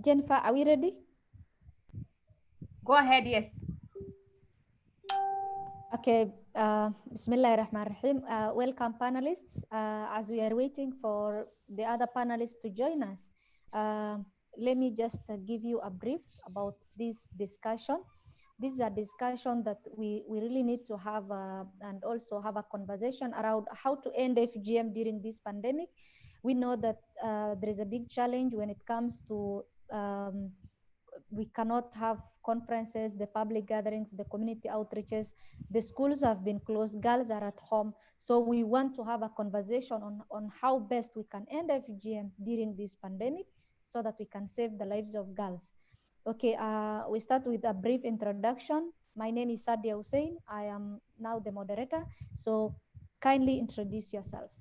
Jennifer, are we ready? Go ahead, yes. Okay, Bismillahirrahmanirrahim. Welcome panelists. As we are waiting for the other panelists to join us, let me just give you a brief about this discussion. This is a discussion that we really need to have and also have a conversation around how to end FGM during this pandemic. We know that there is a big challenge when it comes to we cannot have conferences, the public gatherings, the community outreaches. The schools have been closed, girls are at home. So we want to have a conversation on how best we can end FGM during this pandemic so that we can save the lives of girls. Okay, we start with a brief introduction. My name is Sadia Hussein. I am now the moderator. So kindly introduce yourselves.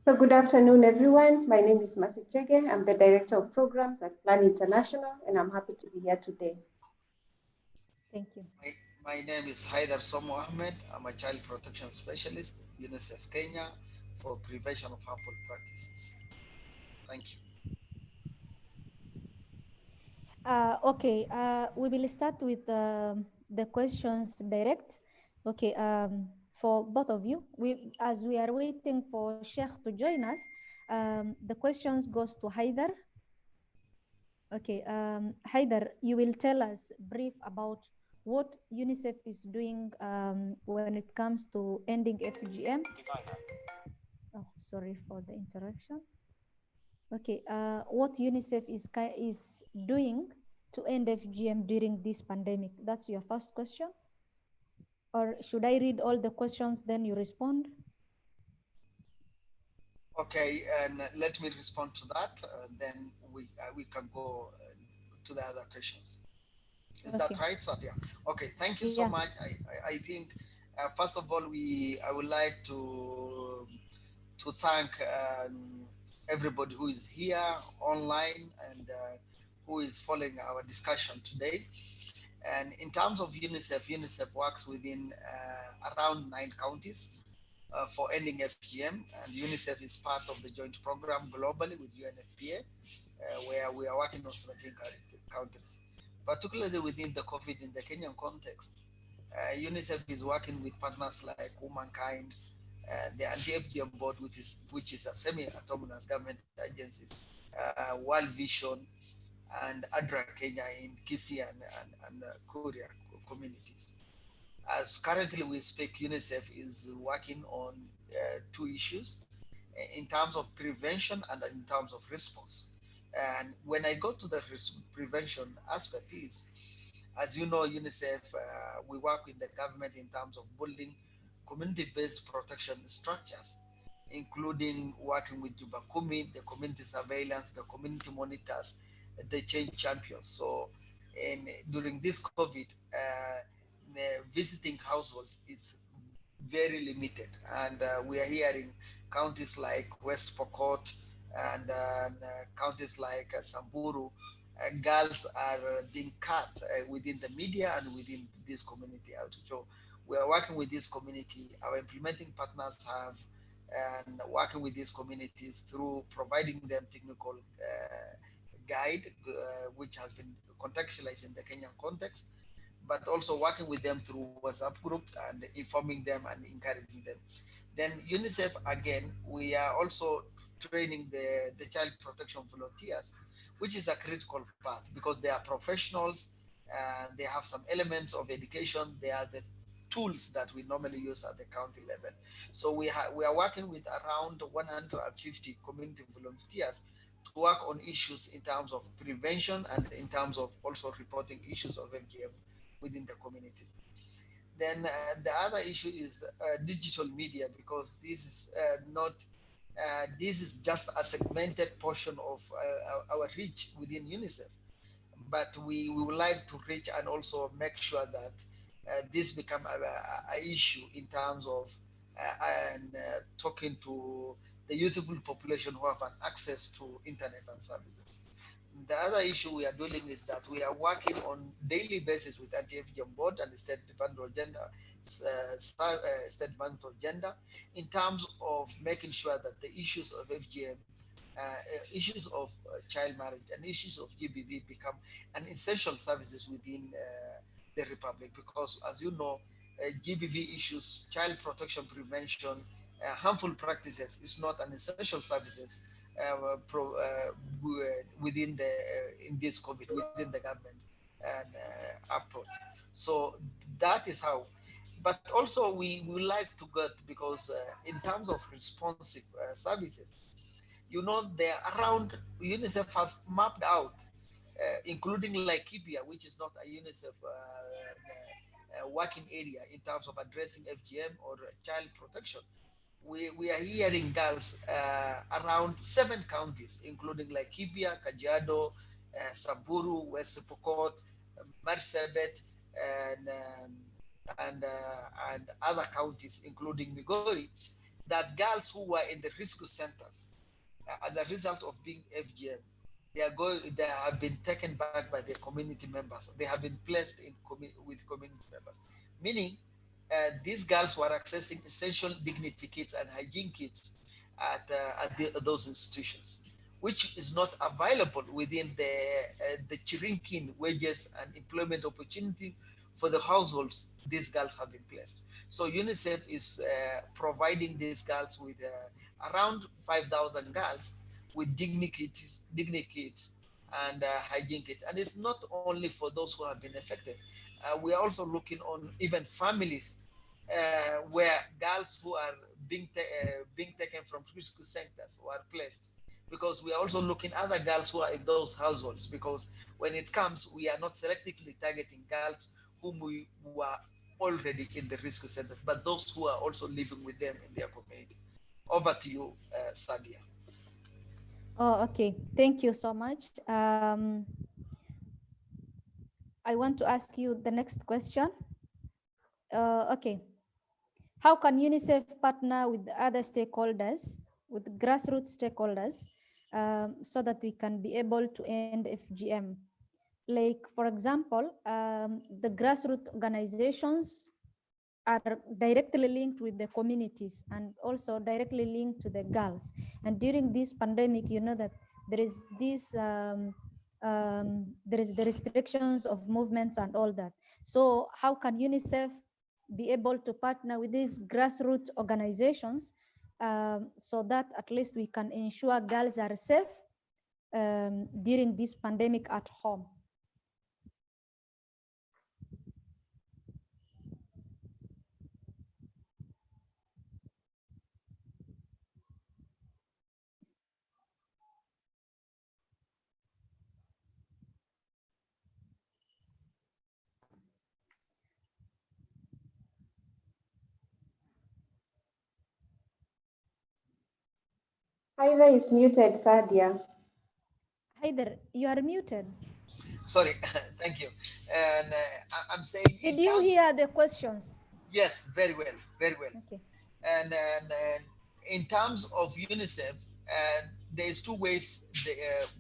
So good afternoon, everyone. My name is Masi Chege. I'm the Director of Programs at Plan International, and I'm happy to be here today. Thank you. My name is Haidar Somo Ahmed. I'm a child protection specialist, UNICEF Kenya, for prevention of harmful practices. Thank you. Okay, we will start with the questions direct. Okay, for both of you, as we are waiting for Sheikh to join us, the questions goes to Haidar. Okay, Haidar, you will tell us brief about what UNICEF is doing when it comes to ending FGM. Oh, sorry for the interruption. Okay, what UNICEF is doing to end FGM during this pandemic? That's your first question. Or should I read all the questions, then you respond? Okay, and let me respond to that. Then we can go to the other questions. Is Okay. that right, Sadia? Okay, thank you so Yeah. much. I think first of all, I would like to thank everybody who is here online and who is following our discussion today. And in terms of UNICEF, UNICEF works within around 9 counties for ending FGM, and UNICEF is part of the joint program globally with UNFPA, where we are working on 17 countries, particularly within the COVID in the Kenyan context. UNICEF is working with partners like Womankind, the Anti-FGM Board, which is a semi-autonomous government agencies, World Vision, and ADRA Kenya in Kisii and Kuria communities. As currently we speak, UNICEF is working on two issues in terms of prevention and in terms of response. And when I go to the prevention aspect is, as you know, UNICEF, we work with the government in terms of building community-based protection structures, including working with Juba Kumi, the community surveillance, the community monitors, the change champions. So, during this COVID, the visiting household is very limited, and we are hearing counties like West Pokot and counties like Samburu, girls are being cut within the media and within this community outreach. So we are working with this community. Our implementing partners have and working with these communities through providing them technical guide, which has been contextualized in the Kenyan context, but also working with them through WhatsApp group and informing them and encouraging them. Then UNICEF, again, we are also training the child protection volunteers, which is a critical part because they are professionals and they have some elements of education. They are the tools that we normally use at the county level. So we are working with around 150 community volunteers to work on issues in terms of prevention and in terms of also reporting issues of FGM within the communities. Then the other issue is digital media, because this is not this is just a segmented portion of our reach within UNICEF. But we would like to reach and also make sure that this become a issue in terms of talking to the youthful population who have an access to internet and services. The other issue we are dealing is that we are working on daily basis with anti-FGM board and State Department of Gender, State Department of Gender, in terms of making sure that the issues of FGM issues of child marriage and issues of GBV become an essential services within the Republic, because, as you know, GBV issues, child protection prevention, harmful practices is not an essential services within the in this COVID within the government and approach. So that is how. But also we like to get, because in terms of responsive services, you know, they're around. UNICEF has mapped out, including Laikipia, which is not a UNICEF working area in terms of addressing FGM or child protection. We are hearing girls around 7 counties, including Laikipia, Kajiado, Samburu, West Pokot, Marsabit, and and other counties, including Migori, that girls who were in the rescue centers as a result of being FGM, they have been taken back by their community members. They have been placed with community members, meaning these girls were accessing essential dignity kits and hygiene kits at those institutions, which is not available within the Chirinkin wages and employment opportunity for the households these girls have been placed. So UNICEF is providing these girls with around 5,000 girls with dignity kits and hygiene kits. And it's not only for those who have been affected. We are also looking on even families where girls who are being taken from preschool centers were placed, because we are also looking other girls who are in those households, because when it comes, we are not selectively targeting girls whom we were already in the rescue centers, but those who are also living with them in their community. Over to you, Sadia. Oh, okay. Thank you so much. I want to ask you the next question. Okay. How can UNICEF partner with other stakeholders, with grassroots stakeholders, so that we can be able to end FGM? Like, for example, the grassroots organizations are directly linked with the communities and also directly linked to the girls. And during this pandemic, you know that there is this there is the restrictions of movements and all that. So how can UNICEF be able to partner with these grassroots organizations, so that at least we can ensure girls are safe during this pandemic at home? Either is muted, Sadia. Haider, you are muted. Sorry, thank you. And I'm saying, Did you hear the questions? yes, very well, very well. Okay. And in terms of UNICEF, there's two ways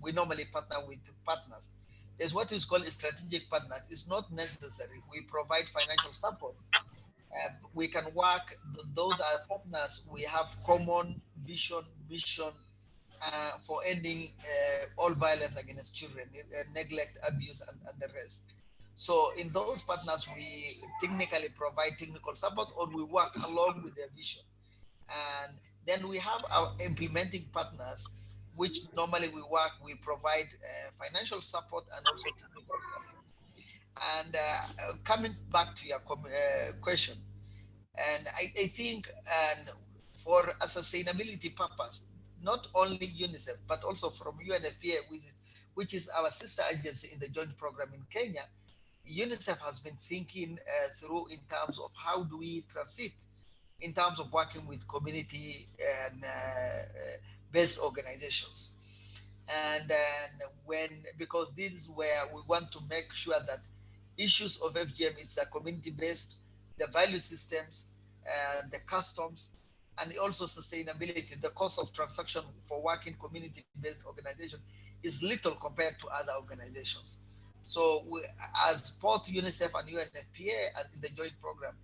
we normally partner with partners. There's what is called a strategic partner. It's not necessary. We provide financial support. We can work. Those are partners. We have common vision, mission for ending all violence against children, neglect, abuse, and the rest. So in those partners, we technically provide technical support, or we work along with their vision. And then we have our implementing partners, which normally we provide financial support and also technical support. And coming back to your question, and I think, and for a sustainability purpose, not only UNICEF, but also from UNFPA, which is our sister agency in the joint program in Kenya, UNICEF has been thinking through in terms of how do we transit in terms of working with community and based organizations. And then because this is where we want to make sure that issues of FGM is a community based, the value systems, the customs, and also sustainability. The cost of transaction for working community based organization is little compared to other organizations. So as both UNICEF and UNFPA, as in the joint program,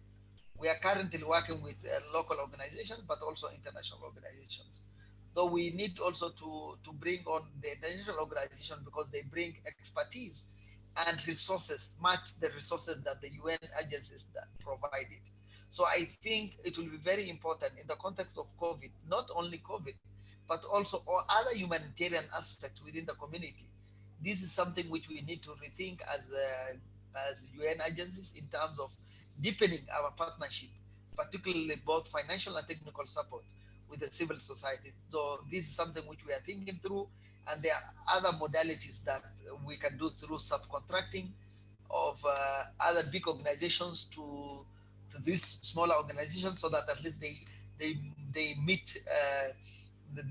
we are currently working with local organizations, but also international organizations. Though we need also to bring on the international organization because they bring expertise and resources, match the resources that the UN agencies that provide it. So I think it will be very important in the context of COVID, not only COVID, but also all other humanitarian aspects within the community. This is something which we need to rethink as UN agencies in terms of deepening our partnership, particularly both financial and technical support with the civil society. So this is something which we are thinking through, and there are other modalities that we can do through subcontracting of other big organizations to these smaller organizations, so that at least they they meet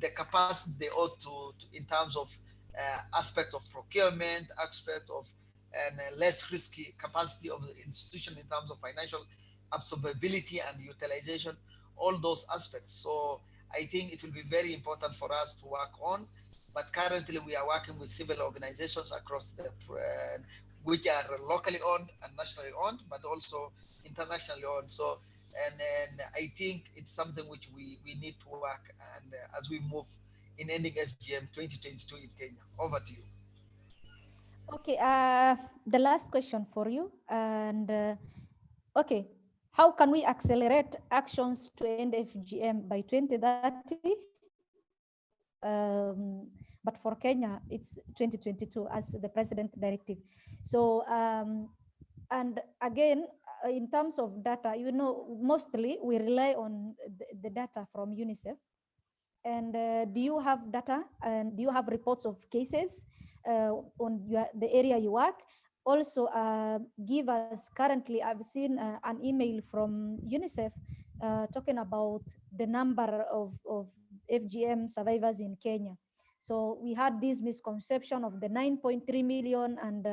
the capacity they ought to in terms of aspect of procurement, aspect of and less risky capacity of the institution in terms of financial absorbability and utilization, all those aspects. So I think it will be very important for us to work on. But currently, we are working with civil organizations across the which are locally owned and nationally owned, but also internationally owned. So, and I think it's something which we need to work and as we move in ending FGM 2022 in Kenya. Over to you. Okay, the last question for you. And okay, how can we accelerate actions to end FGM by 2030? But for Kenya, it's 2022 as the president directive. So, and again, in terms of data, you know, mostly we rely on the data from UNICEF. And do you have data and do you have reports of cases on the area you work? Also, give us currently, I've seen an email from UNICEF talking about the number of FGM survivors in Kenya. So we had this misconception of the 9.3 million, and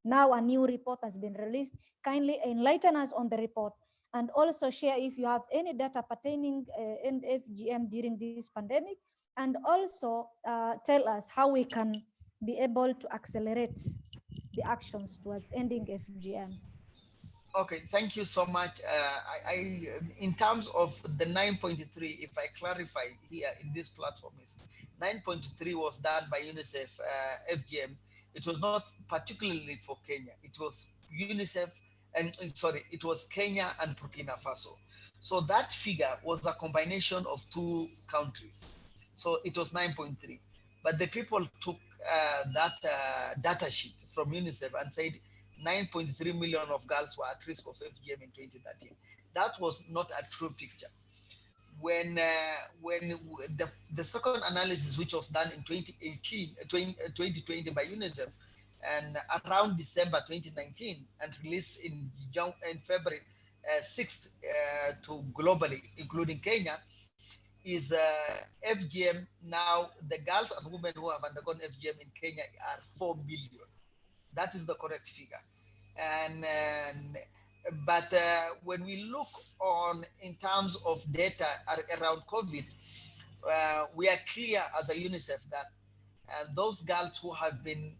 now a new report has been released. Kindly enlighten us on the report, and also share if you have any data pertaining FGM during this pandemic, and also tell us how we can be able to accelerate the actions towards ending FGM. Okay, thank you so much. In terms of the 9.3, if I clarify here in this platform, is 9.3 was done by UNICEF FGM. It was not particularly for Kenya. It was UNICEF, and sorry, it was Kenya and Burkina Faso. So that figure was a combination of two countries. So it was 9.3. But the people took that data sheet from UNICEF and said 9.3 million of girls were at risk of FGM in 2013. That was not a true picture. When the second analysis, which was done in 2020 by UNICEF, and around December 2019, and released in February 6th to globally, including Kenya, is FGM now, the girls and women who have undergone FGM in Kenya are 4 million. That is the correct figure. But when we look on in terms of data around COVID, we are clear as a UNICEF that those girls who have been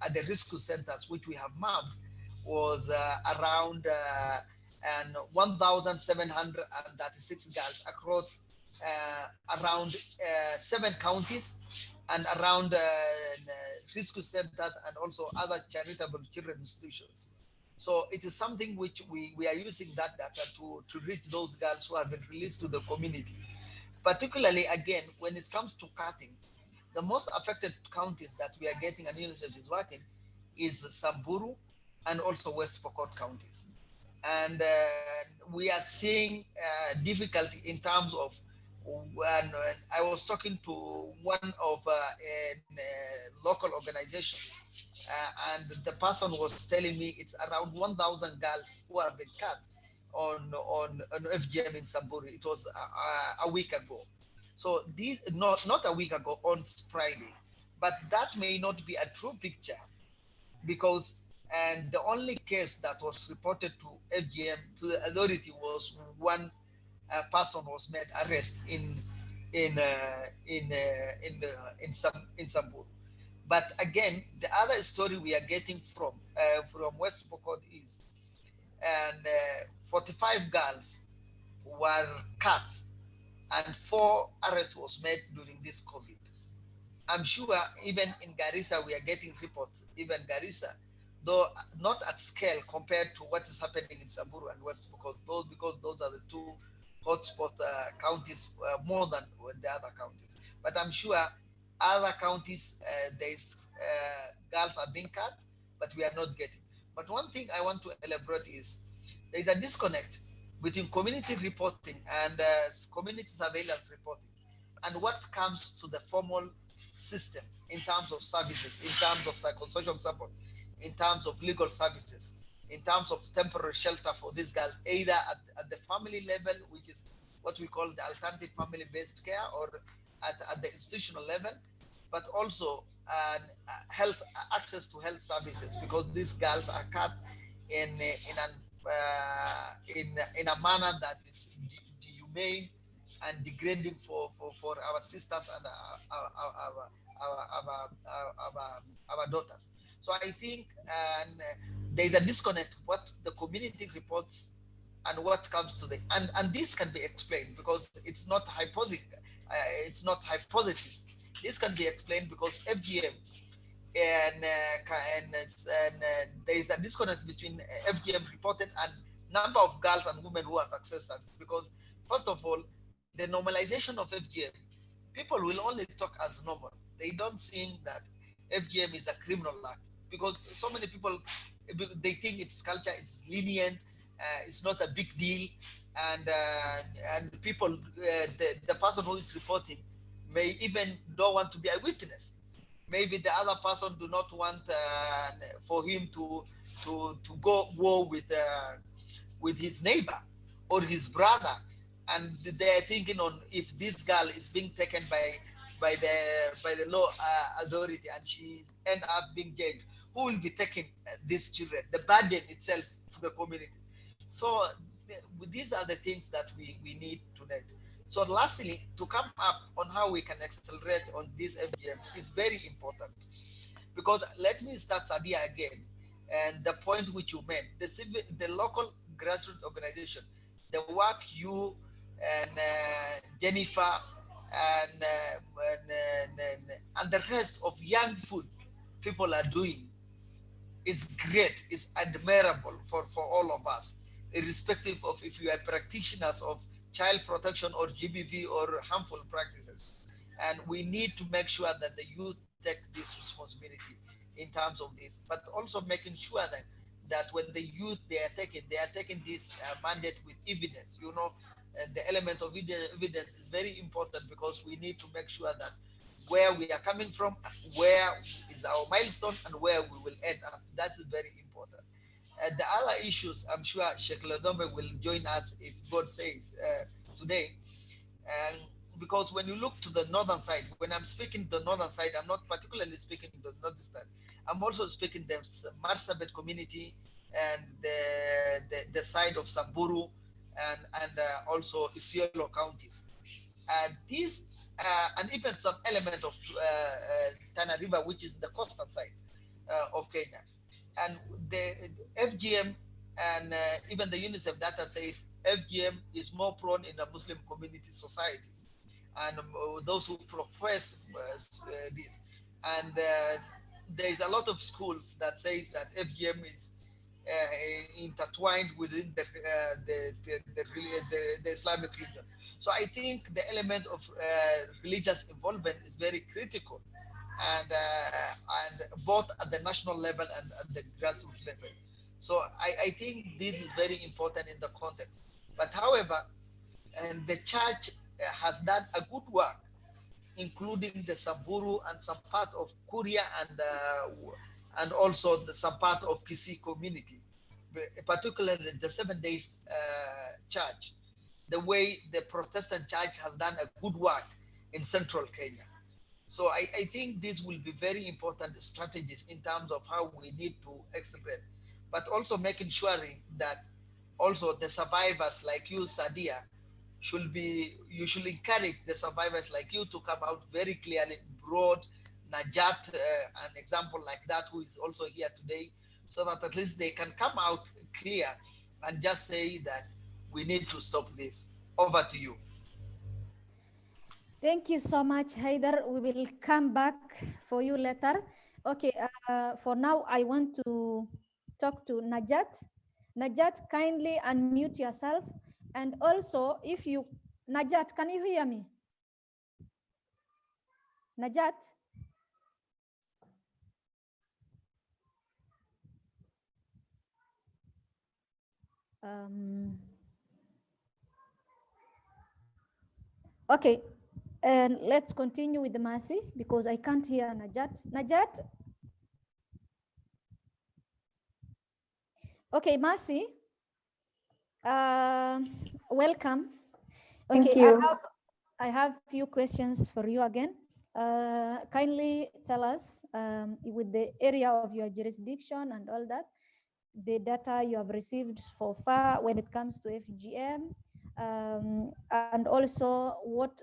at the rescue centers, which we have mapped, was around 1,736 girls across around 7 counties, and around rescue centers and also other charitable children institutions. So it is something which we are using that data to reach those girls who have been released to the community. Particularly, again, when it comes to cutting, the most affected counties that we are getting and UNICEF is working is Samburu and also West Pokot counties. And we are seeing difficulty in terms of when I was talking to one of local organizations, and the person was telling me it's around 1,000 girls who have been cut on FGM in Samburu. It was a week ago. So these not a week ago, on Friday, but that may not be a true picture, because and the only case that was reported to FGM to the authority was one person was made arrest in Samburu. But again, the other story we are getting from West Pokot is, and 45 girls were cut and 4 arrests was made during this COVID. I'm sure even in Garissa, we are getting reports, even Garissa, though not at scale compared to what is happening in Samburu and West, because those are the two hotspot counties more than the other counties. But I'm sure other counties, there's girls are being cut, but we are not getting. But one thing I want to elaborate is there is a disconnect between community reporting and community surveillance reporting and what comes to the formal system in terms of services, in terms of psychosocial support, in terms of legal services, in terms of temporary shelter for these girls, either at the family level, which is what we call the alternative family-based care, or at the institutional level, but also health access to health services, because these girls are cut in a manner that is humane and degrading for our sisters and our daughters. So I think there is a disconnect what the community reports and what comes to the and this can be explained because it's not hypothesis. This can be explained because FGM and there is a disconnect between FGM reported and number of girls and women who have accessed service. Because first of all, the normalization of FGM, people will only talk as normal. They don't think that FGM is a criminal act because so many people they think it's culture, it's lenient, it's not a big deal, and people the person who is reporting may even don't want to be a witness. Maybe the other person do not want for him to go war with his neighbor or his brother, and they're thinking on if this girl is being taken by the law authority and she end up being jailed, who will be taking these children, the burden itself to the community. So these are the things that we need to net. So lastly, to come up on how we can accelerate on this FGM is very important, because let me start Sadia again, and the point which you made, the local grassroots organization, the work you and Jennifer and the rest of young food people are doing is great, is admirable for all of us, irrespective of if you are practitioners of child protection or GBV or harmful practices. And we need to make sure that the youth take this responsibility in terms of this, but also making sure that when the youth they are taking this mandate with evidence. And the element of evidence is very important because we need to make sure that where we are coming from, where is our milestone, and where we will end up. That is very important. The other issues, I'm sure Sheikh Ladome will join us if God says today. And because when you look to the northern side, when I'm speaking the northern side, I'm not particularly speaking the northeastern. I'm also speaking the Marsabit community and the side of Samburu and also Isiolo counties. These and even some element of Tana River, which is the coastal side of Kenya. And the FGM and even the UNICEF data says FGM is more prone in the Muslim community societies and those who profess this. And there is a lot of schools that says that FGM is intertwined within the Islamic religion. So I think the element of religious involvement is very critical, and both at the national level and at the grassroots level. So I think this is very important in the context. But however, and the church has done a good work, including the Samburu and some part of Kuria and also some part of Kisii community, particularly the 7 Days Church, the way the Protestant church has done a good work in central Kenya. So I think this will be very important strategies in terms of how we need to accelerate, but also making sure that also the survivors like you, Sadia, you should encourage the survivors like you to come out very clearly, broad, Najat, an example like that, who is also here today, so that at least they can come out clear and just say that we need to stop this. Over to you. Thank you so much, Haider. We will come back for you later. Okay, for now, I want to talk to Najat. Najat, kindly unmute yourself. And also, if you, Najat, can you hear me? Najat? Um, okay, and let's continue with the Mercy because I can't hear Najat. Najat? Okay, Mercy, welcome. Thank Okay, you. I have few questions for you again. Kindly tell us with the area of your jurisdiction and all that, the data you have received so far when it comes to FGM, and also what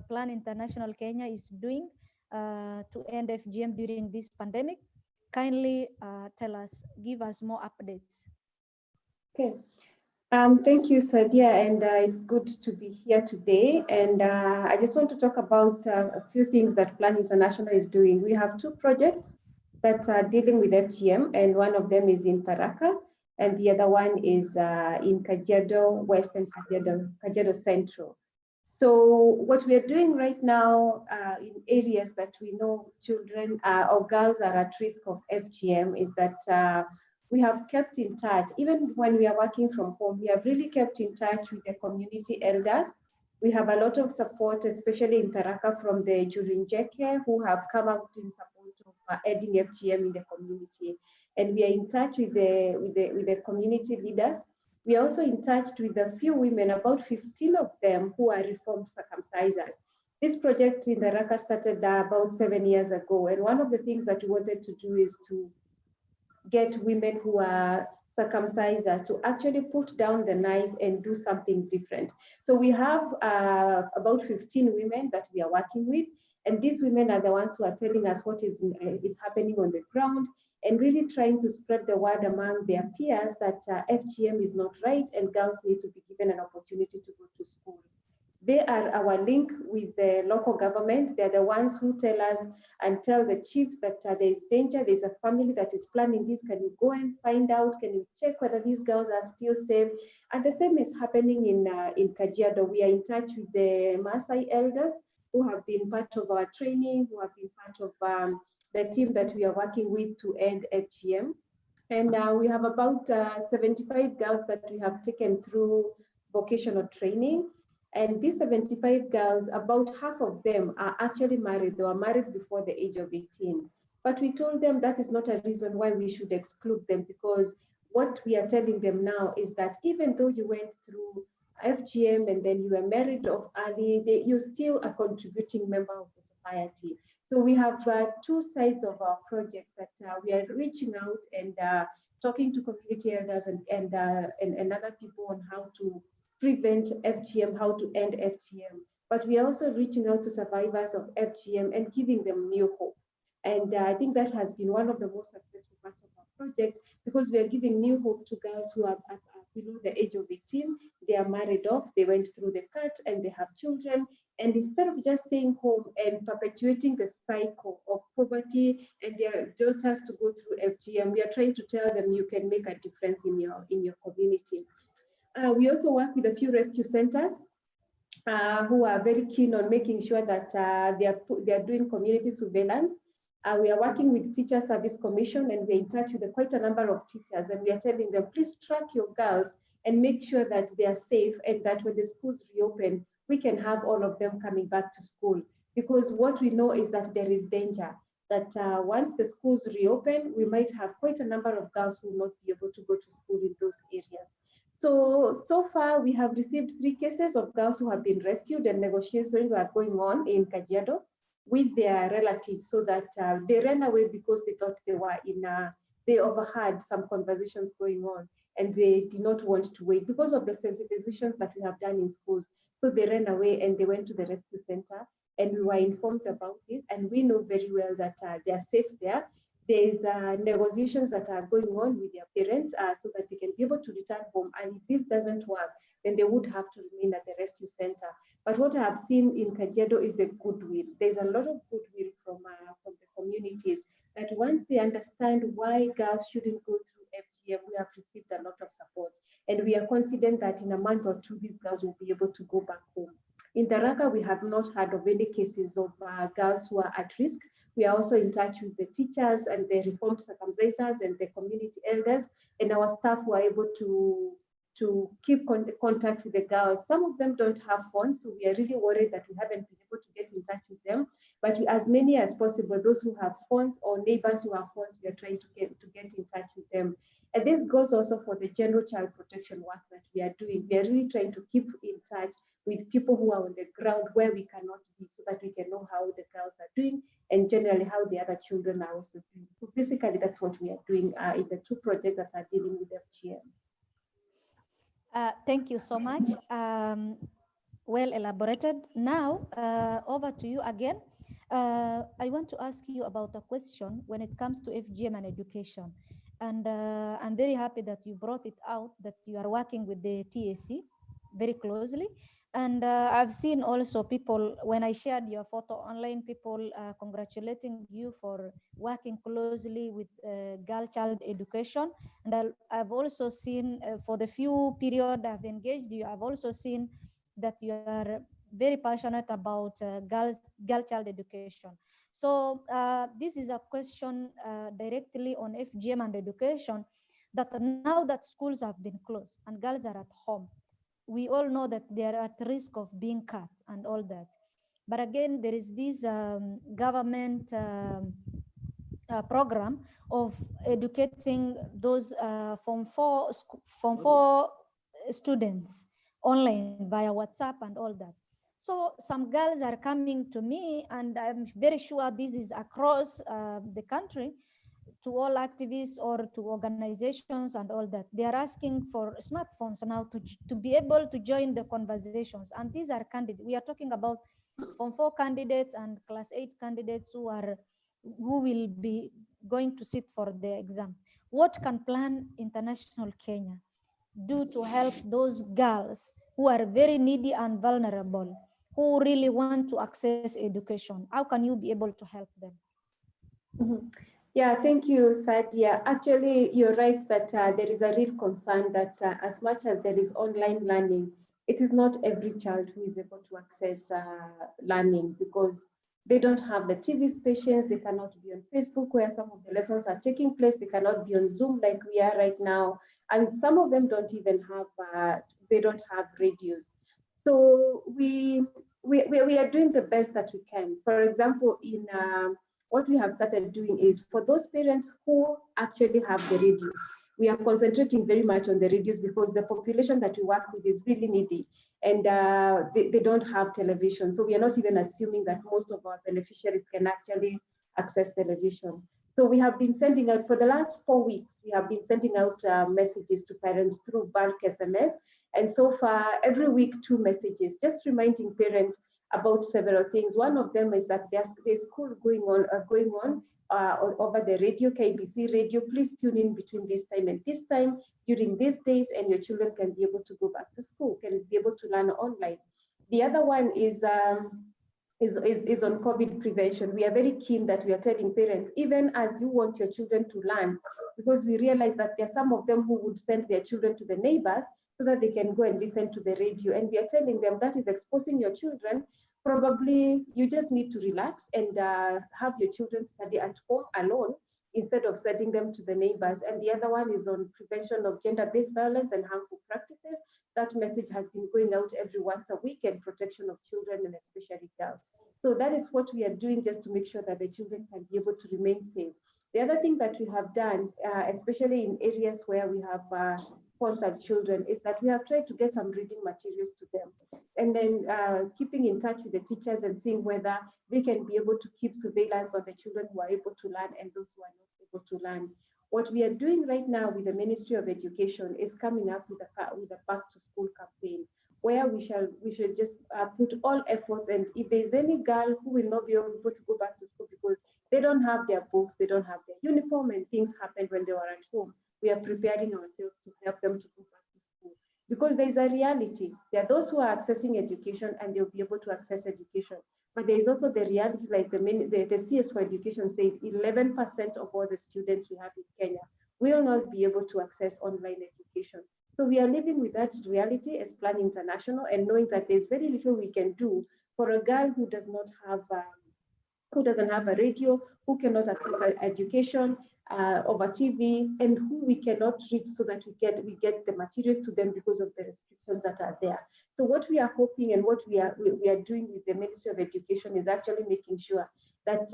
Plan International Kenya is doing to end FGM during this pandemic. Kindly tell us, give us more updates. Okay. Thank you, Sadia, and it's good to be here today. And I just want to talk about a few things that Plan International is doing. We have two projects that are dealing with FGM, and one of them is in Tharaka, and the other one is in Kajiado West and Kajiado Central. So what we are doing right now in areas that we know children or girls are at risk of FGM is that we have kept in touch. Even when we are working from home, we have really kept in touch with the community elders. We have a lot of support, especially in Tharaka from the Jurinjeke, who have come out in support of ending FGM in the community. And we are in touch with the community leaders. We are also in touch with a few women, about 15 of them, who are reformed circumcisers. This project in Tharaka started about 7 years ago. And one of the things that we wanted to do is to get women who are circumcisers to actually put down the knife and do something different. So we have about 15 women that we are working with, and these women are the ones who are telling us what is happening on the ground and really trying to spread the word among their peers that FGM is not right and girls need to be given an opportunity to go to school. They are our link with the local government. They're the ones who tell us and tell the chiefs that there is danger, there's a family that is planning this. Can you go and find out? Can you check whether these girls are still safe? And the same is happening in Kajiado. We are in touch with the Maasai elders who have been part of our training, who have been part of the team that we are working with to end FGM. And we have about 75 girls that we have taken through vocational training. And these 75 girls, about half of them are actually married. They were married before the age of 18. But we told them that is not a reason why we should exclude them, because what we are telling them now is that even though you went through FGM and then you were married off early, you're still a contributing member of the society. So we have two sides of our project that we are reaching out and talking to community elders and other people on how to prevent FGM, how to end FGM. But we are also reaching out to survivors of FGM and giving them new hope. And I think that has been one of the most successful parts of our project, because we are giving new hope to girls who are below the age of 18. They are married off, they went through the cut and they have children. And instead of just staying home and perpetuating the cycle of poverty and their daughters to go through FGM, we are trying to tell them you can make a difference in your community. We also work with a few rescue centers who are very keen on making sure that they are doing community surveillance. We are working with Teacher Service Commission, and we're in touch with quite a number of teachers, and we are telling them, please track your girls and make sure that they are safe, and that when the schools reopen, we can have all of them coming back to school. Because what we know is that there is danger, that once the schools reopen, we might have quite a number of girls who will not be able to go to school in those areas. So far, we have received 3 cases of girls who have been rescued, and negotiations are going on in Kajiado with their relatives, so that they ran away because they thought they were they overheard some conversations going on, and they did not want to wait because of the sensitizations that we have done in schools. So they ran away and they went to the rescue center, and we were informed about this, and we know very well that they are safe there. There's negotiations that are going on with their parents so that they can be able to return home. And if this doesn't work, then they would have to remain at the rescue center. But what I have seen in Kajiado is the goodwill. There's a lot of goodwill from the communities that once they understand why girls shouldn't go through FGM, we have received a lot of support. And we are confident that in a month or two, these girls will be able to go back home. In Taraka, we have not heard of any cases of girls who are at risk. We are also in touch with the teachers and the reformed circumcisers and the community elders, and our staff were able to keep contact with the girls. Some of them don't have phones, so we are really worried that we haven't been able to get in touch with them. But as many as possible, those who have phones or neighbors who have phones, we are trying to get in touch with them. And this goes also for the general child protection work that we are doing. We are really trying to keep in touch with people who are on the ground where we cannot be, so that we can know how the girls are doing and generally how the other children are also doing. So basically, that's what we are doing in the two projects that are dealing with FGM. Thank you so much. Well elaborated. Now, over to you again. I want to ask you about a question when it comes to FGM and education. And I'm very happy that you brought it out, that you are working with the TAC very closely. And I've seen also people, when I shared your photo online, people congratulating you for working closely with girl child education. And I've also seen for the few period I've engaged you, I've also seen that you are very passionate about girl child education. So this is a question directly on FGM and education, that now that schools have been closed and girls are at home, we all know that they are at risk of being cut and all that. But again, there is this government program of educating those form four students online via WhatsApp and all that. So some girls are coming to me, and I'm very sure this is across the country, to all activists or to organizations and all that. They are asking for smartphones now to be able to join the conversations. And these are candidates. We are talking about Form 4 candidates and Class 8 candidates who will be going to sit for the exam. What can Plan International Kenya do to help those girls who are very needy and vulnerable, who really want to access education? How can you be able to help them? Mm-hmm. Yeah, thank you, Sadia. Actually, you're right that there is a real concern that as much as there is online learning, it is not every child who is able to access learning, because they don't have the TV stations, they cannot be on Facebook where some of the lessons are taking place, they cannot be on Zoom like we are right now, and some of them don't even have, they don't have radios. So we are doing the best that we can. For example, in what we have started doing is for those parents who actually have the radios, we are concentrating very much on the radios because the population that we work with is really needy, and they don't have television. So we are not even assuming that most of our beneficiaries can actually access television. So we have been sending out, for the last 4 weeks, we have been sending out messages to parents through bulk SMS. And so far, every week, 2 messages, just reminding parents about several things. One of them is that there's school going on over the radio, KBC radio. Please tune in between this time and this time during these days, and your children can be able to go back to school, can be able to learn online. The other one is on COVID prevention. We are very keen that we are telling parents, even as you want your children to learn, because we realize that there are some of them who would send their children to the neighbors so that they can go and listen to the radio. And we are telling them that is exposing your children. Probably you just need to relax and have your children study at home alone instead of sending them to the neighbors. And the other one is on prevention of gender-based violence and harmful practices. That message has been going out every once a week, and protection of children and especially girls. So that is what we are doing, just to make sure that the children can be able to remain safe. The other thing that we have done, especially in areas where we have sponsored children, is that we have tried to get some reading materials to them, and then keeping in touch with the teachers and seeing whether they can be able to keep surveillance on the children who are able to learn and those who are not able to learn. What we are doing right now with the Ministry of Education is coming up with a back to school campaign, where we should just put all efforts. And if there's any girl who will not be able to go back to school because they don't have their books, they don't have their uniform, and things happened when they were at home, we are preparing ourselves to help them to go back to school. because there is a reality. There are those who are accessing education and they'll be able to access education. But there is also the reality, like the CS for Education said, 11% of all the students we have in Kenya will not be able to access online education. So we are living with that reality as Plan International and knowing that there's very little we can do for a girl who does not have, who doesn't have a radio, who cannot access education over TV, and who we cannot reach so that we get the materials to them because of the restrictions that are there. So what we are hoping and what we are doing with the Ministry of Education is actually making sure that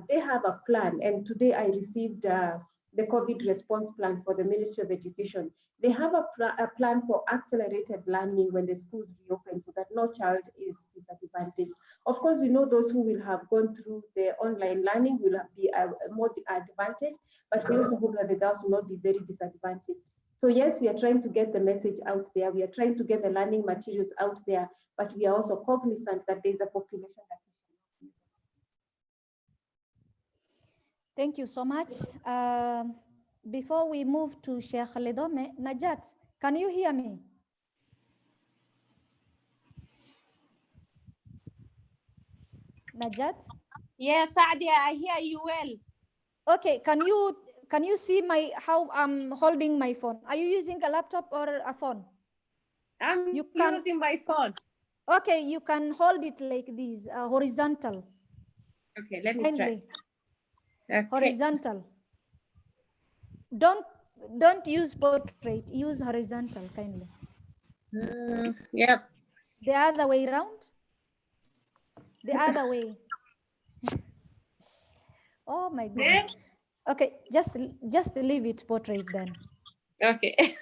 they have a plan. And today I received the COVID response plan for the Ministry of Education. They have a plan for accelerated learning when the schools reopen so that no child is disadvantaged. Of course, we know those who will have gone through the online learning will be more advantaged, but we also hope that the girls will not be very disadvantaged. So yes, we are trying to get the message out there. We are trying to get the learning materials out there, but we are also cognizant that there is a population that. Thank you so much. Before we move to Sheikh Ledome, Najat, can you hear me? Najat? Yes, Sadia, I hear you well. Okay, can you see how I'm holding my phone? Are you using a laptop or a phone? I'm using my phone. Okay, you can hold it like this, horizontal. Okay, let me Kindly. try. Okay. Horizontal. Don't use portrait, use horizontal, kindly. Yep. The other way around. The other way. Oh my goodness. Okay, just leave it portrait then. Okay.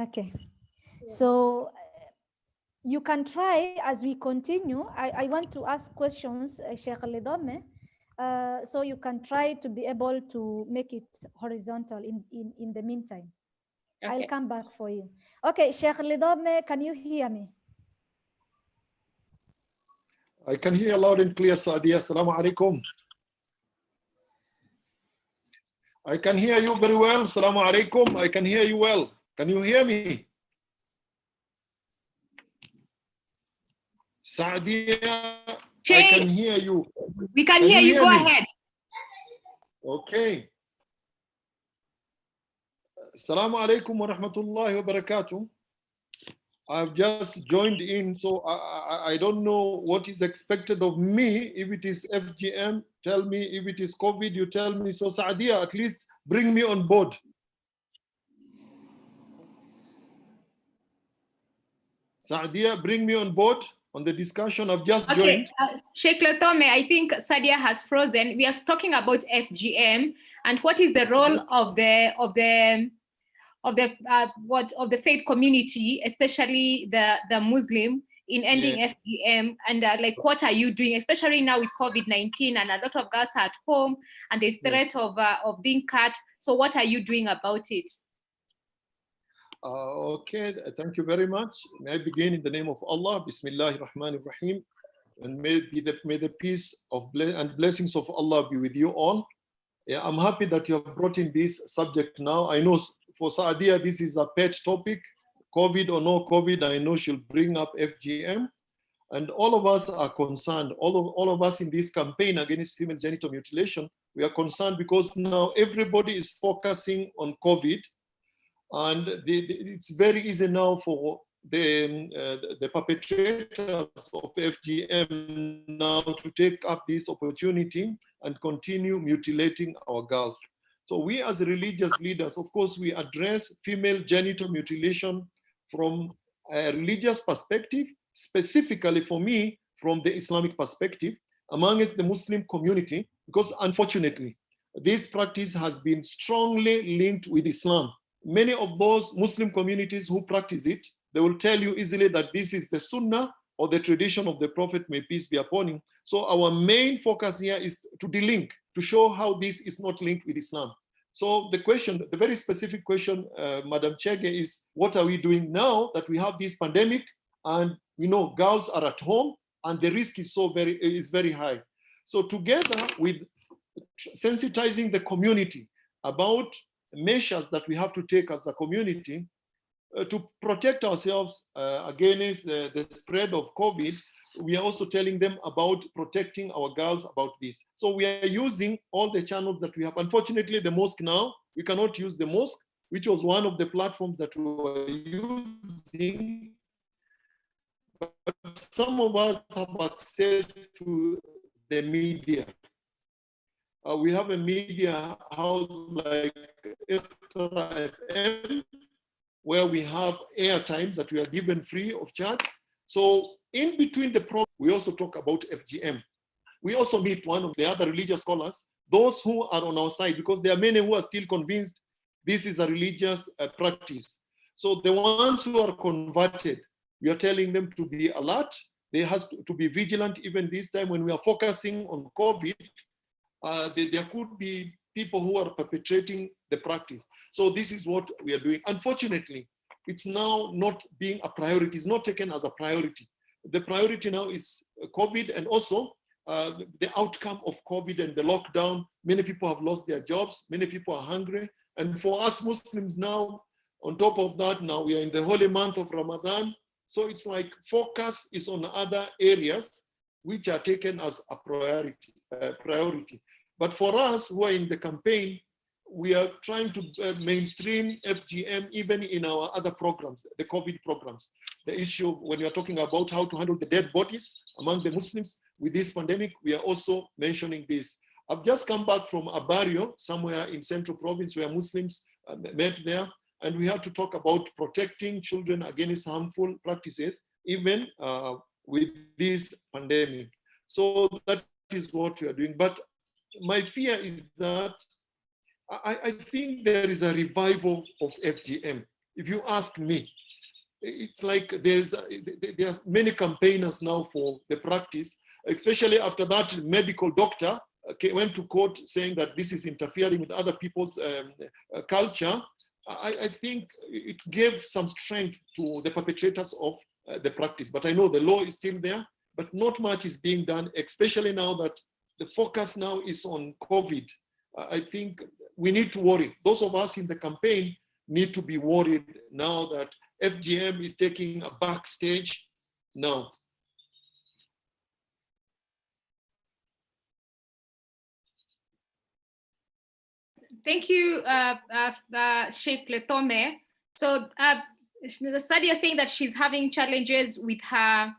Okay. So you can try as we continue. I want to ask questions, Sheikh Ledome. So you can try to be able to make it horizontal in the meantime. Okay. I'll come back for you. Okay, Sheikh Ledome, can you hear me? I can hear loud and clear, Sadia. Assalamu alaikum. I can hear you very well. Assalamu alaikum. I can hear you well. Can you hear me? Sadia, I can hear you. We can hear you. Go ahead. Okay. Assalamu alaikum wa rahmatullahi wa barakatuh. I've just joined in, so I don't know what is expected of me. If it is FGM, tell me. If it is COVID, you tell me. So Saadia, at least bring me on board. Saadia, bring me on board on the discussion. I've just joined. Sheikh Lotome, I think Sadia has frozen. We are talking about FGM and what is the role of the faith community, especially the Muslim, in ending FGM, and like what are you doing, especially now with COVID-19 and a lot of girls are at home and there's threat of being cut. So what are you doing about it? Okay, thank you very much. May I begin in the name of Allah, Bismillahir Rahmanir Rahim, and may the peace and blessings of Allah be with you all. Yeah, I'm happy that you have brought in this subject now. I know for Saadia, this is a pet topic. COVID or no COVID, I know she'll bring up FGM. And all of us are concerned. All of us in this campaign against female genital mutilation, we are concerned because now everybody is focusing on COVID. And it's very easy now for the perpetrators of FGM now to take up this opportunity and continue mutilating our girls. So we as religious leaders, of course, we address female genital mutilation from a religious perspective, specifically for me, from the Islamic perspective, amongst the Muslim community, because unfortunately, this practice has been strongly linked with Islam. Many of those Muslim communities who practice it, they will tell you easily that this is the Sunnah or the tradition of the Prophet, may peace be upon him. So our main focus here is to delink, to show how this is not linked with Islam. So the question, the very specific question, Madam Chege, is what are we doing now that we have this pandemic and we know girls are at home and the risk is very high. So together with sensitizing the community about measures that we have to take as a community, to protect ourselves against the spread of COVID, we are also telling them about protecting our girls about this. So we are using all the channels that we have. Unfortunately, the mosque now, we cannot use the mosque, which was one of the platforms that we were using. But some of us have access to the media. We have a media house like Iqra FM, where we have airtime that we are given free of charge. So in between the program, we also talk about FGM. We also meet one of the other religious scholars, those who are on our side, because there are many who are still convinced this is a religious practice. So the ones who are converted, we are telling them to be alert. They have to be vigilant even this time when we are focusing on COVID. There could be people who are perpetrating the practice. So this is what we are doing. Unfortunately, it's now not being a priority. It's not taken as a priority. The priority now is COVID, and also the outcome of COVID and the lockdown. Many people have lost their jobs. Many people are hungry. And for us Muslims now, on top of that, now we are in the holy month of Ramadan. So it's like focus is on other areas which are taken as a priority. But for us who are in the campaign, we are trying to mainstream FGM even in our other programs, the COVID programs. The issue when we are talking about how to handle the dead bodies among the Muslims with this pandemic, we are also mentioning this. I've just come back from a barrio somewhere in Central Province where Muslims met there, and we had to talk about protecting children against harmful practices, even with this pandemic. So that is what we are doing. But my fear is that I think there is a revival of FGM. If you ask me, it's like there's many campaigners now for the practice, especially after that medical doctor went to court saying that this is interfering with other people's culture. I think it gave some strength to the perpetrators of the practice. But I know the law is still there, but not much is being done, especially now that the focus now is on COVID. I think we need to worry. Those of us in the campaign need to be worried now that FGM is taking a backstage now. Thank you, Sheikh Letome. So the study is saying that she's having challenges with her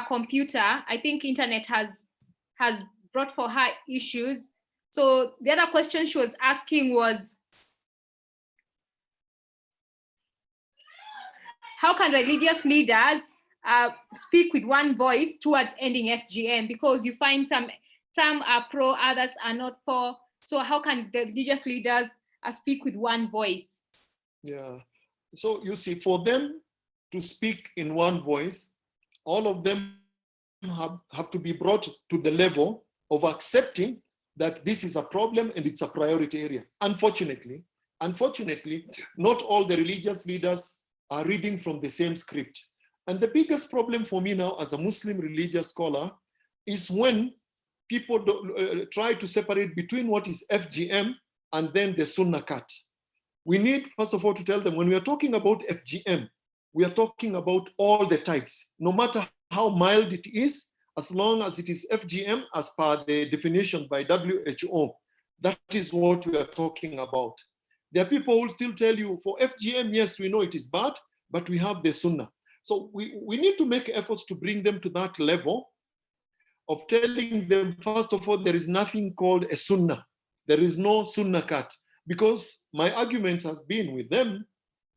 computer. I think internet has brought for her issues. So the other question she was asking was, how can religious leaders speak with one voice towards ending FGM? Because you find some are pro, others are not for. So how can the religious leaders speak with one voice? Yeah. So you see, for them to speak in one voice, all of them have to be brought to the level of accepting that this is a problem and it's a priority area. Unfortunately, not all the religious leaders are reading from the same script. And the biggest problem for me now as a Muslim religious scholar is when people try to separate between what is FGM and then the Sunnah cut. We need, first of all, to tell them when we are talking about FGM, we are talking about all the types, no matter how mild it is, as long as it is FGM as per the definition by WHO. That is what we are talking about. There are people who will still tell you for FGM, yes, we know it is bad, but we have the Sunnah. So we need to make efforts to bring them to that level of telling them, first of all, there is nothing called a Sunnah. There is no Sunnah cut. Because my argument has been with them,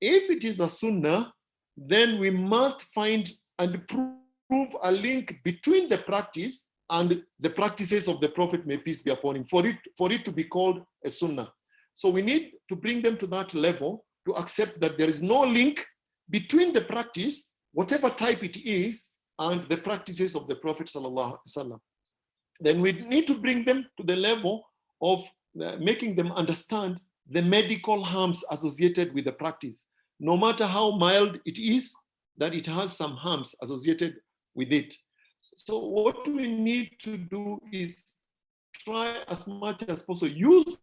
if it is a Sunnah, then we must find and prove a link between the practice and the practices of the Prophet, may peace be upon him, for it to be called a Sunnah. So we need to bring them to that level to accept that there is no link between the practice, whatever type it is, and the practices of the Prophet sallallahu alaihi wasallam. Then we need to bring them to the level of making them understand the medical harms associated with the practice. No matter how mild it is, that it has some harms associated with it. So what we need to do is try as much as possible, use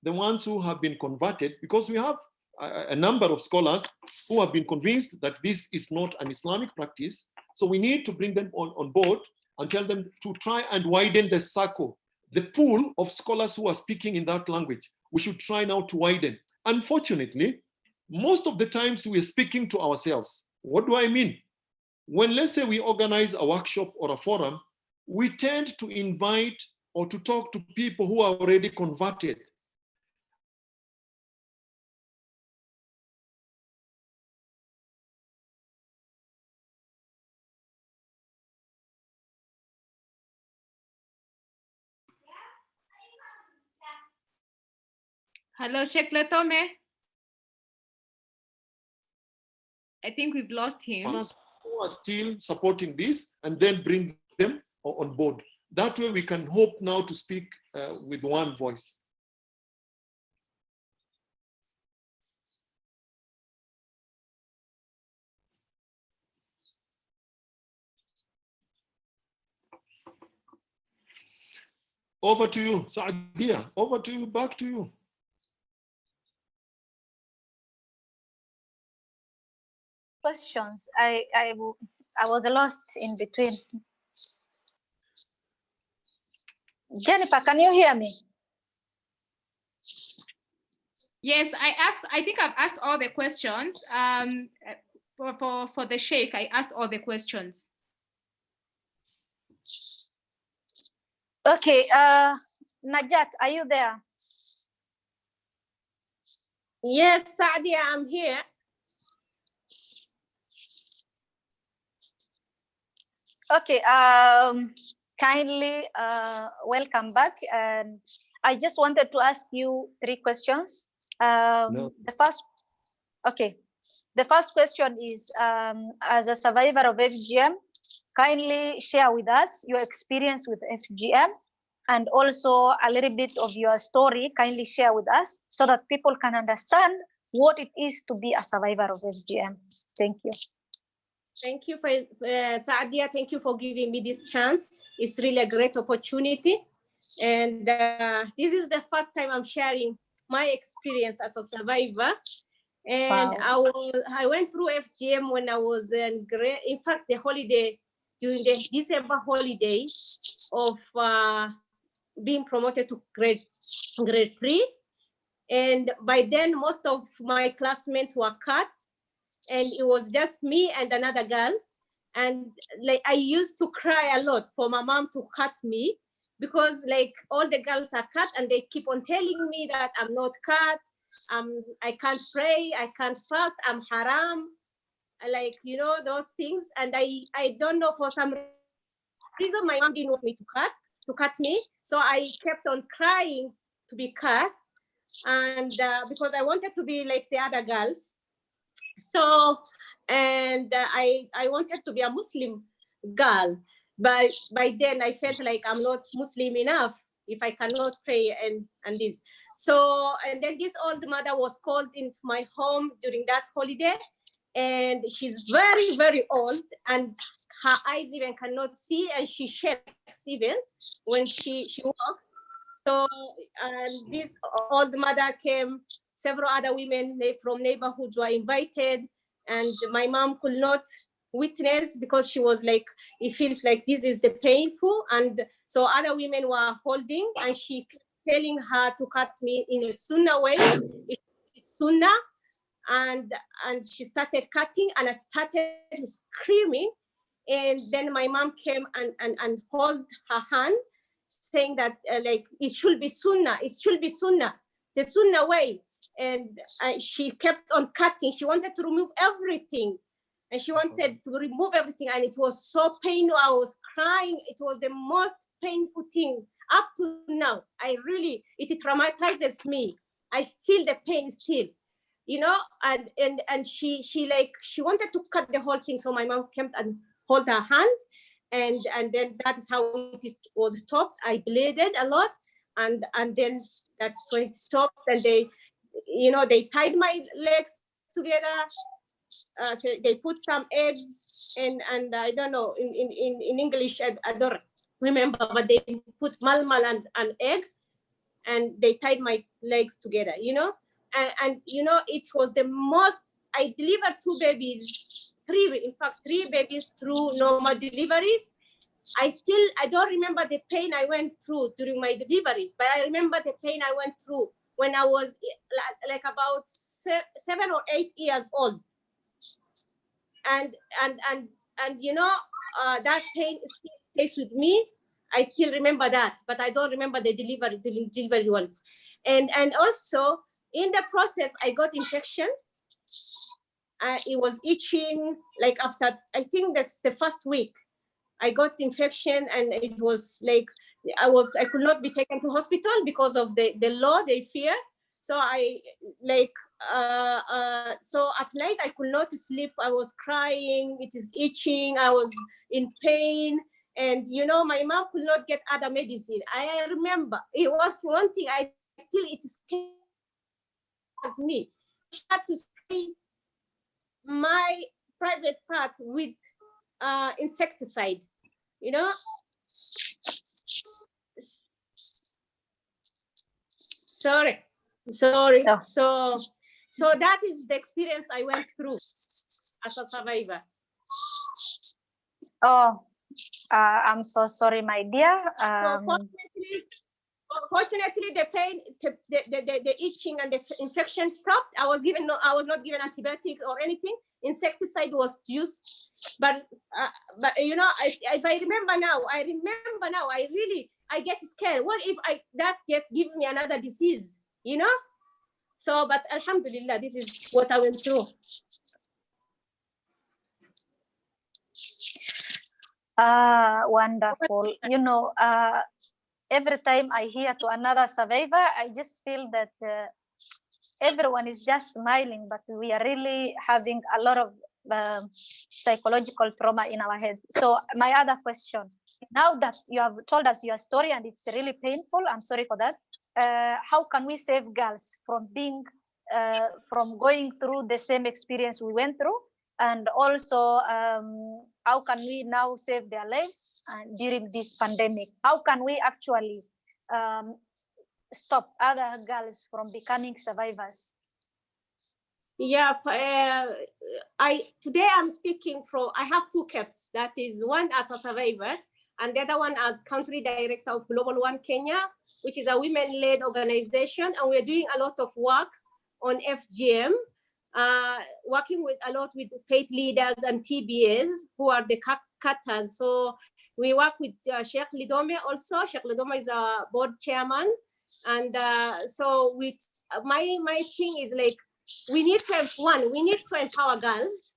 the ones who have been converted, because we have a number of scholars who have been convinced that this is not an Islamic practice. So we need to bring them on board and tell them to try and widen the circle, the pool of scholars who are speaking in that language. We should try now to widen. Unfortunately, most of the times we are speaking to ourselves. What do I mean? When, let's say, we organize a workshop or a forum, we tend to invite or to talk to people who are already converted. Hello, Sheikh Letome. I think we've lost him. Who are still supporting this, and then bring them on board. That way we can hope now to speak with one voice. Over to you, Saadia. Over to you, back to you. Questions. I was lost in between. Jennifer, can you hear me? Yes, I think I've asked all the questions. For the Sheikh, I asked all the questions. Okay, Najat, are you there? Yes, Saadia, I'm here. Okay, kindly welcome back. And I just wanted to ask you 3 questions. No. The first question is, as a survivor of FGM, kindly share with us your experience with FGM, and also a little bit of your story. Kindly share with us so that people can understand what it is to be a survivor of FGM. Thank you. Thank you for Saadia. Thank you for giving me this chance. It's really a great opportunity. And this is the first time I'm sharing my experience as a survivor. And wow. I went through FGM when I was in fact, the holiday, during the December holiday of being promoted to grade 3. And by then, most of my classmates were cut. And it was just me and another girl. And like I used to cry a lot for my mom to cut me, because like all the girls are cut and they keep on telling me that I'm not cut, I can't pray, I can't fast, I'm haram, like, you know, those things. And I don't know, for some reason my mom didn't want me to cut me. So I kept on crying to be cut, and because I wanted to be like the other girls. So, and I wanted to be a Muslim girl, but by then I felt like I'm not Muslim enough if I cannot pray and this. So, and then this old mother was called into my home during that holiday, and she's very, very old, and her eyes even cannot see, and she shakes even when she walks. So, and this old mother came, several other women from neighborhoods were invited, and my mom could not witness because she was like, it feels like this is the painful. And so other women were holding, and she kept telling her to cut me in a sunnah way. It's sunnah. And she started cutting, and I started screaming. And then my mom came and held her hand, saying that like, it should be sunnah, it should be sunnah, the sunnah way. And she kept on cutting. She wanted to remove everything, and she wanted to remove everything, and it was so painful. I was crying. It was the most painful thing up to now. It traumatizes me. I feel the pain still, you know. And she wanted to cut the whole thing. So my mom came and hold her hand, and then that is how it was stopped. I bleeded a lot, and then that's when it stopped. And they tied my legs together. So they put some eggs and I don't know in English, I don't remember, but they put malmal and egg, and they tied my legs together, you know. and you know, it was the most, I delivered 2 babies, 3, in fact 3 babies through normal deliveries. I don't remember the pain I went through during my deliveries, but I remember the pain I went through when I was like about 7 or 8 years old. And you know, that pain still stays with me. I still remember that, but I don't remember the delivery ones. And also in the process, I got infection. It was itching, like after, I think that's the first week, I got infection, and it was like, I could not be taken to hospital because of the law, they fear. So I like, so at night I could not sleep. I was crying, it is itching, I was in pain. And you know, my mom could not get other medicine. I remember it was one thing it scares me. She had to spray my private part with insecticide, you know. Sorry. Oh. So that is the experience I went through as a survivor. Oh, I'm so sorry, my dear. So fortunately, the pain, the itching and the infection stopped. I was not given antibiotics or anything. Insecticide was used, but you know, if I remember now, I get scared. What if that give me another disease? You know. So, but Alhamdulillah, this is what I went through. Wonderful. You know, every time I hear to another survivor, I just feel that everyone is just smiling, but we are really having a lot of psychological trauma in our heads. So my other question, now that you have told us your story and it's really painful, I'm sorry for that. How can we save girls from being, from going through the same experience we went through? And also, how can we now save their lives during this pandemic? How can we actually stop other girls from becoming survivors? Yeah, today I'm speaking from, I have 2 caps. That is one as a survivor, and the other one as country director of Global One Kenya, which is a women-led organization, and we're doing a lot of work on FGM, working with a lot with faith leaders and TBAs who are the cutters. So we work with Sheikh Lidome also. Sheikh Lidome is a board chairman, and so with my thing is like, we need to empower girls.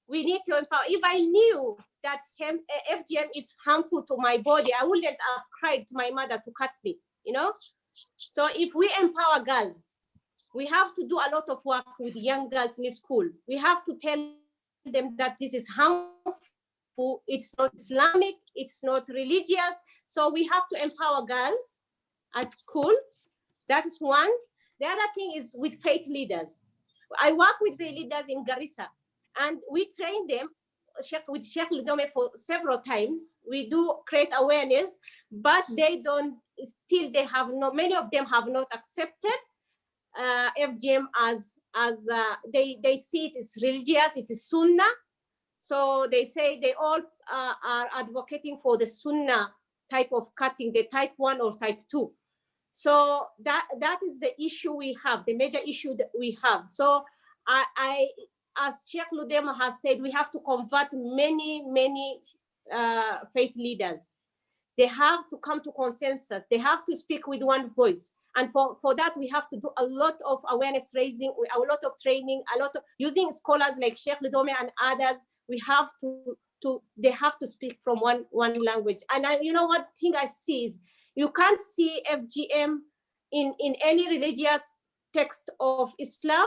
We need to empower. If I knew that FGM is harmful to my body, I wouldn't have cried to my mother to cut me, you know? So if we empower girls, we have to do a lot of work with young girls in school. We have to tell them that this is harmful, it's not Islamic, it's not religious. So we have to empower girls at school. That is one. The other thing is with faith leaders. I work with faith leaders in Garissa, and we train them with Sheikh Lidome for several times. We do create awareness, but they have no, many of them have not accepted FGM as they see it is religious, it is Sunnah. So they say they all are advocating for the Sunnah type of cutting, the type 1 or type 2. So that is the issue we have, the major issue that we have. So I as Sheikh Ludema has said, we have to convert many faith leaders. They have to come to consensus. They have to speak with one voice. And for that, we have to do a lot of awareness raising, a lot of training, a lot of using scholars like Sheikh Lidome and others. We have they have to speak from one language. And you know what thing I see is, you can't see FGM in any religious text of Islam,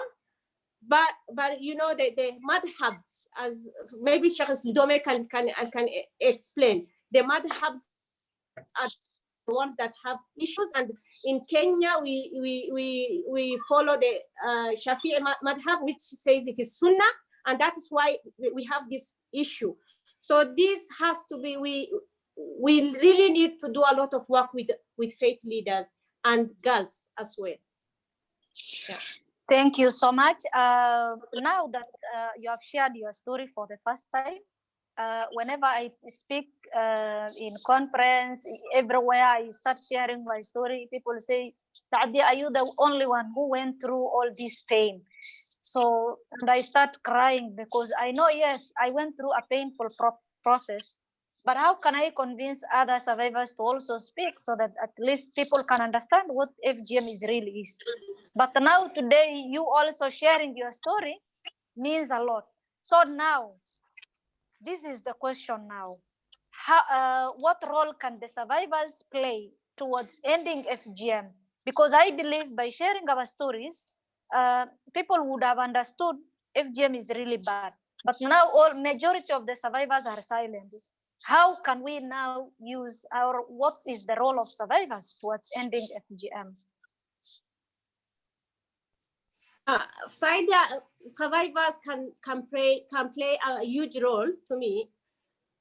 but you know, the madhabs, as maybe Sheikh Lidome can explain, the madhabs are the ones that have issues. And in Kenya, we follow the Shafi'i madhab, which says it is Sunnah, and that is why we have this issue. So this has to be, we really need to do a lot of work with faith leaders and girls as well. Thank you so much. Now that you have shared your story for the first time, whenever I speak in conference, everywhere I start sharing my story, people say, Saadia, are you the only one who went through all this pain? So, and I start crying because I know, yes, I went through a painful process, but how can I convince other survivors to also speak so that at least people can understand what FGM is really is? But now today, you also sharing your story means a lot. So now, this is the question now. What role can the survivors play towards ending FGM? Because I believe by sharing our stories, people would have understood FGM is really bad. But now all majority of the survivors are silent. How can we now use what is the role of survivors towards ending FGM? Survivors can play a huge role to me,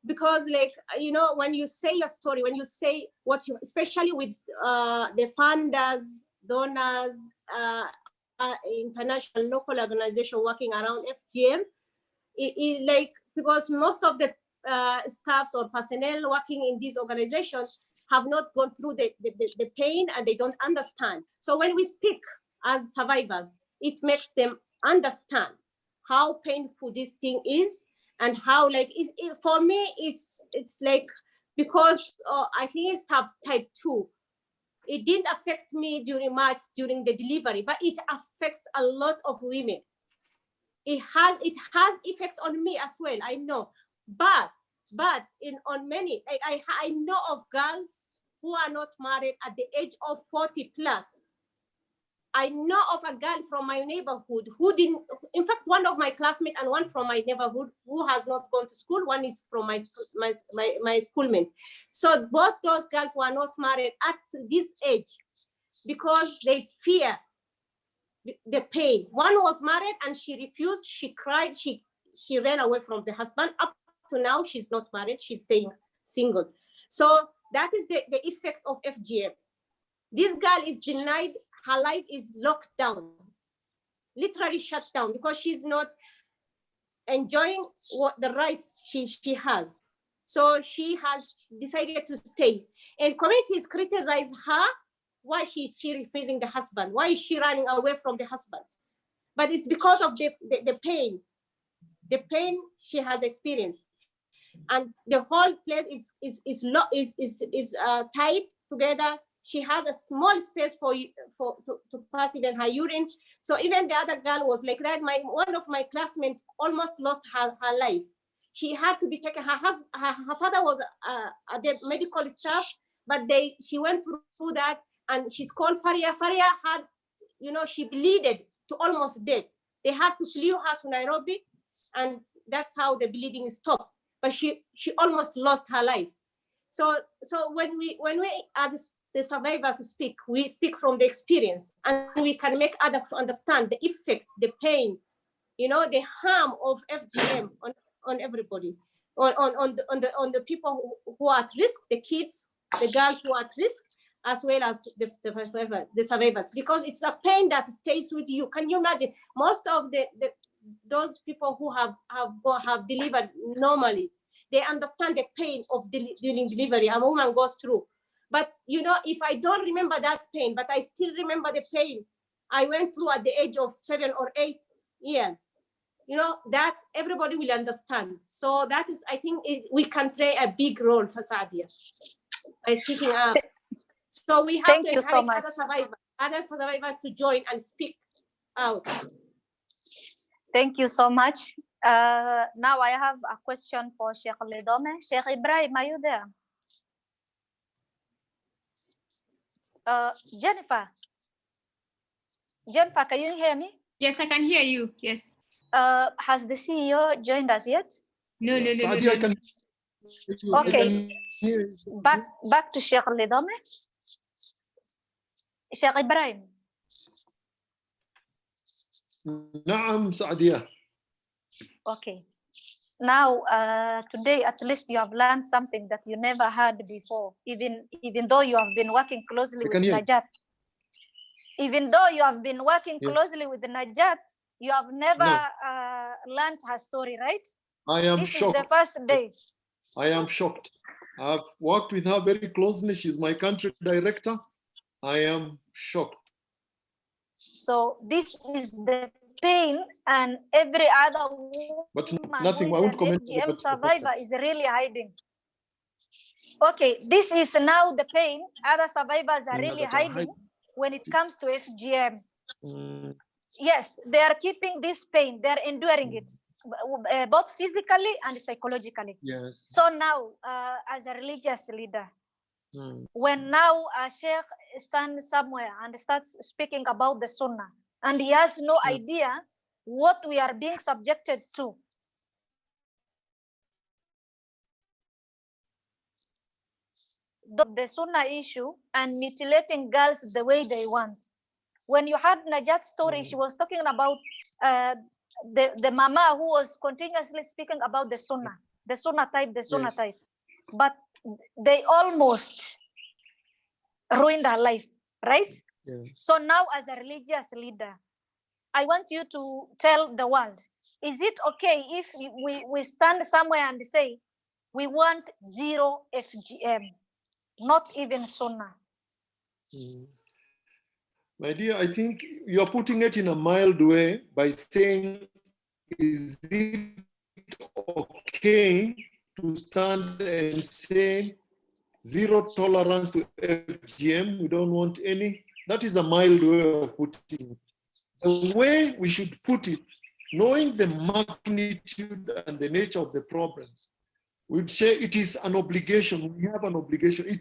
because like, you know, when you say your story, when you say what you, especially with the funders, donors, international, local organization working around FGM, like, because most of the staffs or personnel working in these organizations have not gone through the pain, and they don't understand. So when we speak as survivors, it makes them understand how painful this thing is, and how, like, for me, it's like, because I think it's type 2. It didn't affect me during the delivery, but it affects a lot of women. It has effect on me as well, I know. But on many, like, I know of girls who are not married at the age of 40 plus. I know of a girl from my neighborhood who didn't, in fact, one of my classmates and one from my neighborhood who has not gone to school. One is from my schoolmate. So both those girls were not married at this age because they fear the pain. One was married and she refused, she cried, she ran away from the husband. Up to now, she's not married, she's staying single. So that is the effect of FGM. This girl is denied, her life is locked down, literally shut down, because she's not enjoying what the rights she has. So she has decided to stay. And communities criticize her. Why is she refusing the husband? Why is she running away from the husband? But it's because of the pain she has experienced. And the whole place is tied together. She has a small space to pass even her urine. So even the other girl was like that. One of my classmates almost lost her life. She had to be taken. Her father was the medical staff, but she went through that, and she's called Faria. Faria had, you know, she bleeded to almost death. They had to flee her to Nairobi, and that's how the bleeding stopped. But she almost lost her life. So when we as the survivors speak, we speak from the experience, and we can make others to understand the effect, the pain, you know, the harm of FGM on everybody, on the people who are at risk, the kids, the girls who are at risk, as well as the survivors, because it's a pain that stays with you. Can you imagine? Most of those people who have delivered normally, they understand the pain of during delivery a woman goes through. But you know, if I don't remember that pain, but I still remember the pain I went through at the age of 7 or 8 years, you know, that everybody will understand. So that is, I think we can play a big role for Saadia by speaking up. So we have to encourage other survivors to join and speak out. Thank you so much. Now I have a question for Sheikh Lidome. Sheikh Ibrahim, are you there? Jennifer, can you hear me? Yes, I can hear you. Yes. Has the CEO joined us yet? No. Okay. Back to Sheikh Lidome. Sheikh Ibrahim. نعم سعدية. Okay. Now, today, at least you have learned something that you never heard before, even though you have been working closely with Najat. Even though you have been working Yes. closely with Najat, you have never No. learned her story, right? I am This shocked. is the first day. I am shocked. I've worked with her very closely. She's my country director. I am shocked. So this is the pain, and every other But woman nothing, who I is won't an comment FGM about the survivor podcast. is really hiding. Okay, this is now the pain other survivors are really that are hiding when it comes to FGM. Mm, Yes, they are keeping this pain, they are enduring it, both physically and psychologically. yes. So now, as a religious leader, Mm, when now a sheikh stands somewhere and starts speaking about the sunnah, and he has no idea what we are being subjected to, the sunnah issue, and mutilating girls the way they want. When you had Najat's story, she was talking about the mama who was continuously speaking about the sunnah type, the sunnah yes. type. But they almost ruined her life, right? Yeah. So now, as a religious leader, I want you to tell the world, is it okay if we stand somewhere and say, we want zero FGM, not even sunnah? Mm. My dear, I think you're putting it in a mild way by saying, is it okay to stand and say zero tolerance to FGM? We don't want any. That is a mild way of putting it. The way we should put it, knowing the magnitude and the nature of the problem, we'd say it is an obligation. We have an obligation.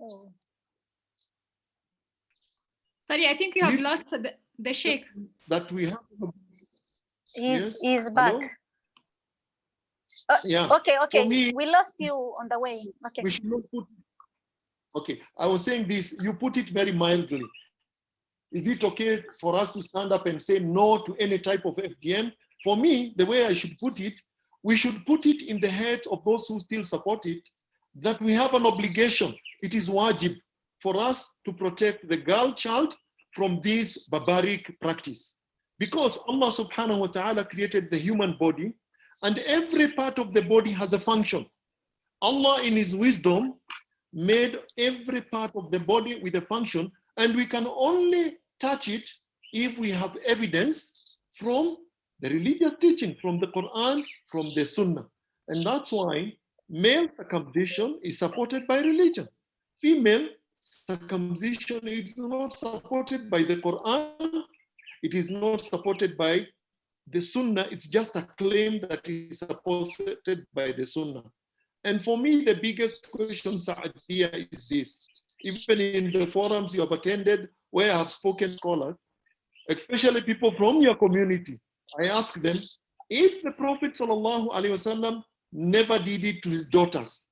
Oh. Sorry, I think you have lost the sheikh. That we have. He's back. Yeah. Okay, For me, we lost you on the way. Okay. We should not put. Okay, I was saying this. You put it very mildly. Is it okay for us to stand up and say no to any type of FGM? For me, the way I should put it, we should put it in the heads of those who still support it, that we have an obligation. It is wajib for us to protect the girl child from this barbaric practice. Because Allah subhanahu wa ta'ala created the human body, and every part of the body has a function. Allah in his wisdom made every part of the body with a function, and we can only touch it if we have evidence from the religious teaching, from the Quran, from the Sunnah. And that's why male circumcision is supported by religion. Female circumcision is not supported by the Quran. It is not supported by the Sunnah. It's just a claim that is supported by the Sunnah. And for me, the biggest question, Saadia, is this. Even in the forums you have attended, where I have spoken to scholars, especially people from your community, I ask them, if the Prophet ﷺ never did it to his daughters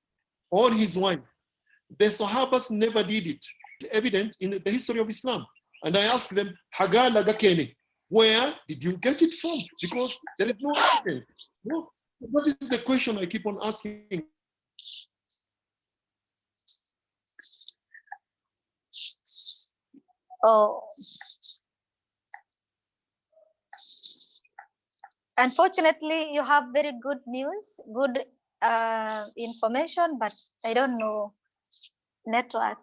or his wife, the Sahabas never did it. It's evident in the history of Islam. And I ask them, Haga lagakene, where did you get it from? Because there is no evidence. No. What is the question I keep on asking? Oh, unfortunately, you have very good news, good information, but I don't know network.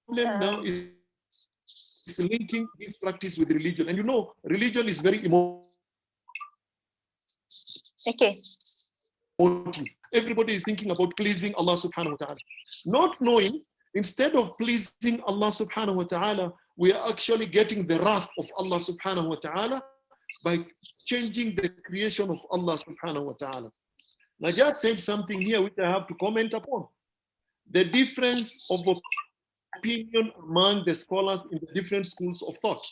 Problem now is linking this practice with religion, and you know, religion is very emotive. Okay. Everybody is thinking about pleasing Allah subhanahu wa ta'ala. Not knowing, instead of pleasing Allah subhanahu wa ta'ala, we are actually getting the wrath of Allah subhanahu wa ta'ala by changing the creation of Allah subhanahu wa ta'ala. Najat said something here which I have to comment upon. The difference of opinion among the scholars in the different schools of thought.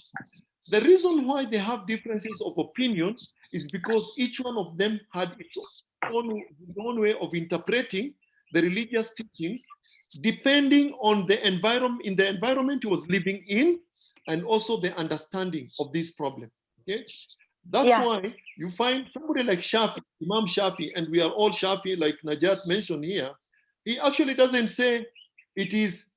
The reason why they have differences of opinion is because each one of them had its own way of interpreting the religious teachings depending on the environment he was living in, and also the understanding of this problem. Okay, that's why you find somebody like Shafi, Imam Shafi, and we are all Shafi, like Najat mentioned here. He actually doesn't say it is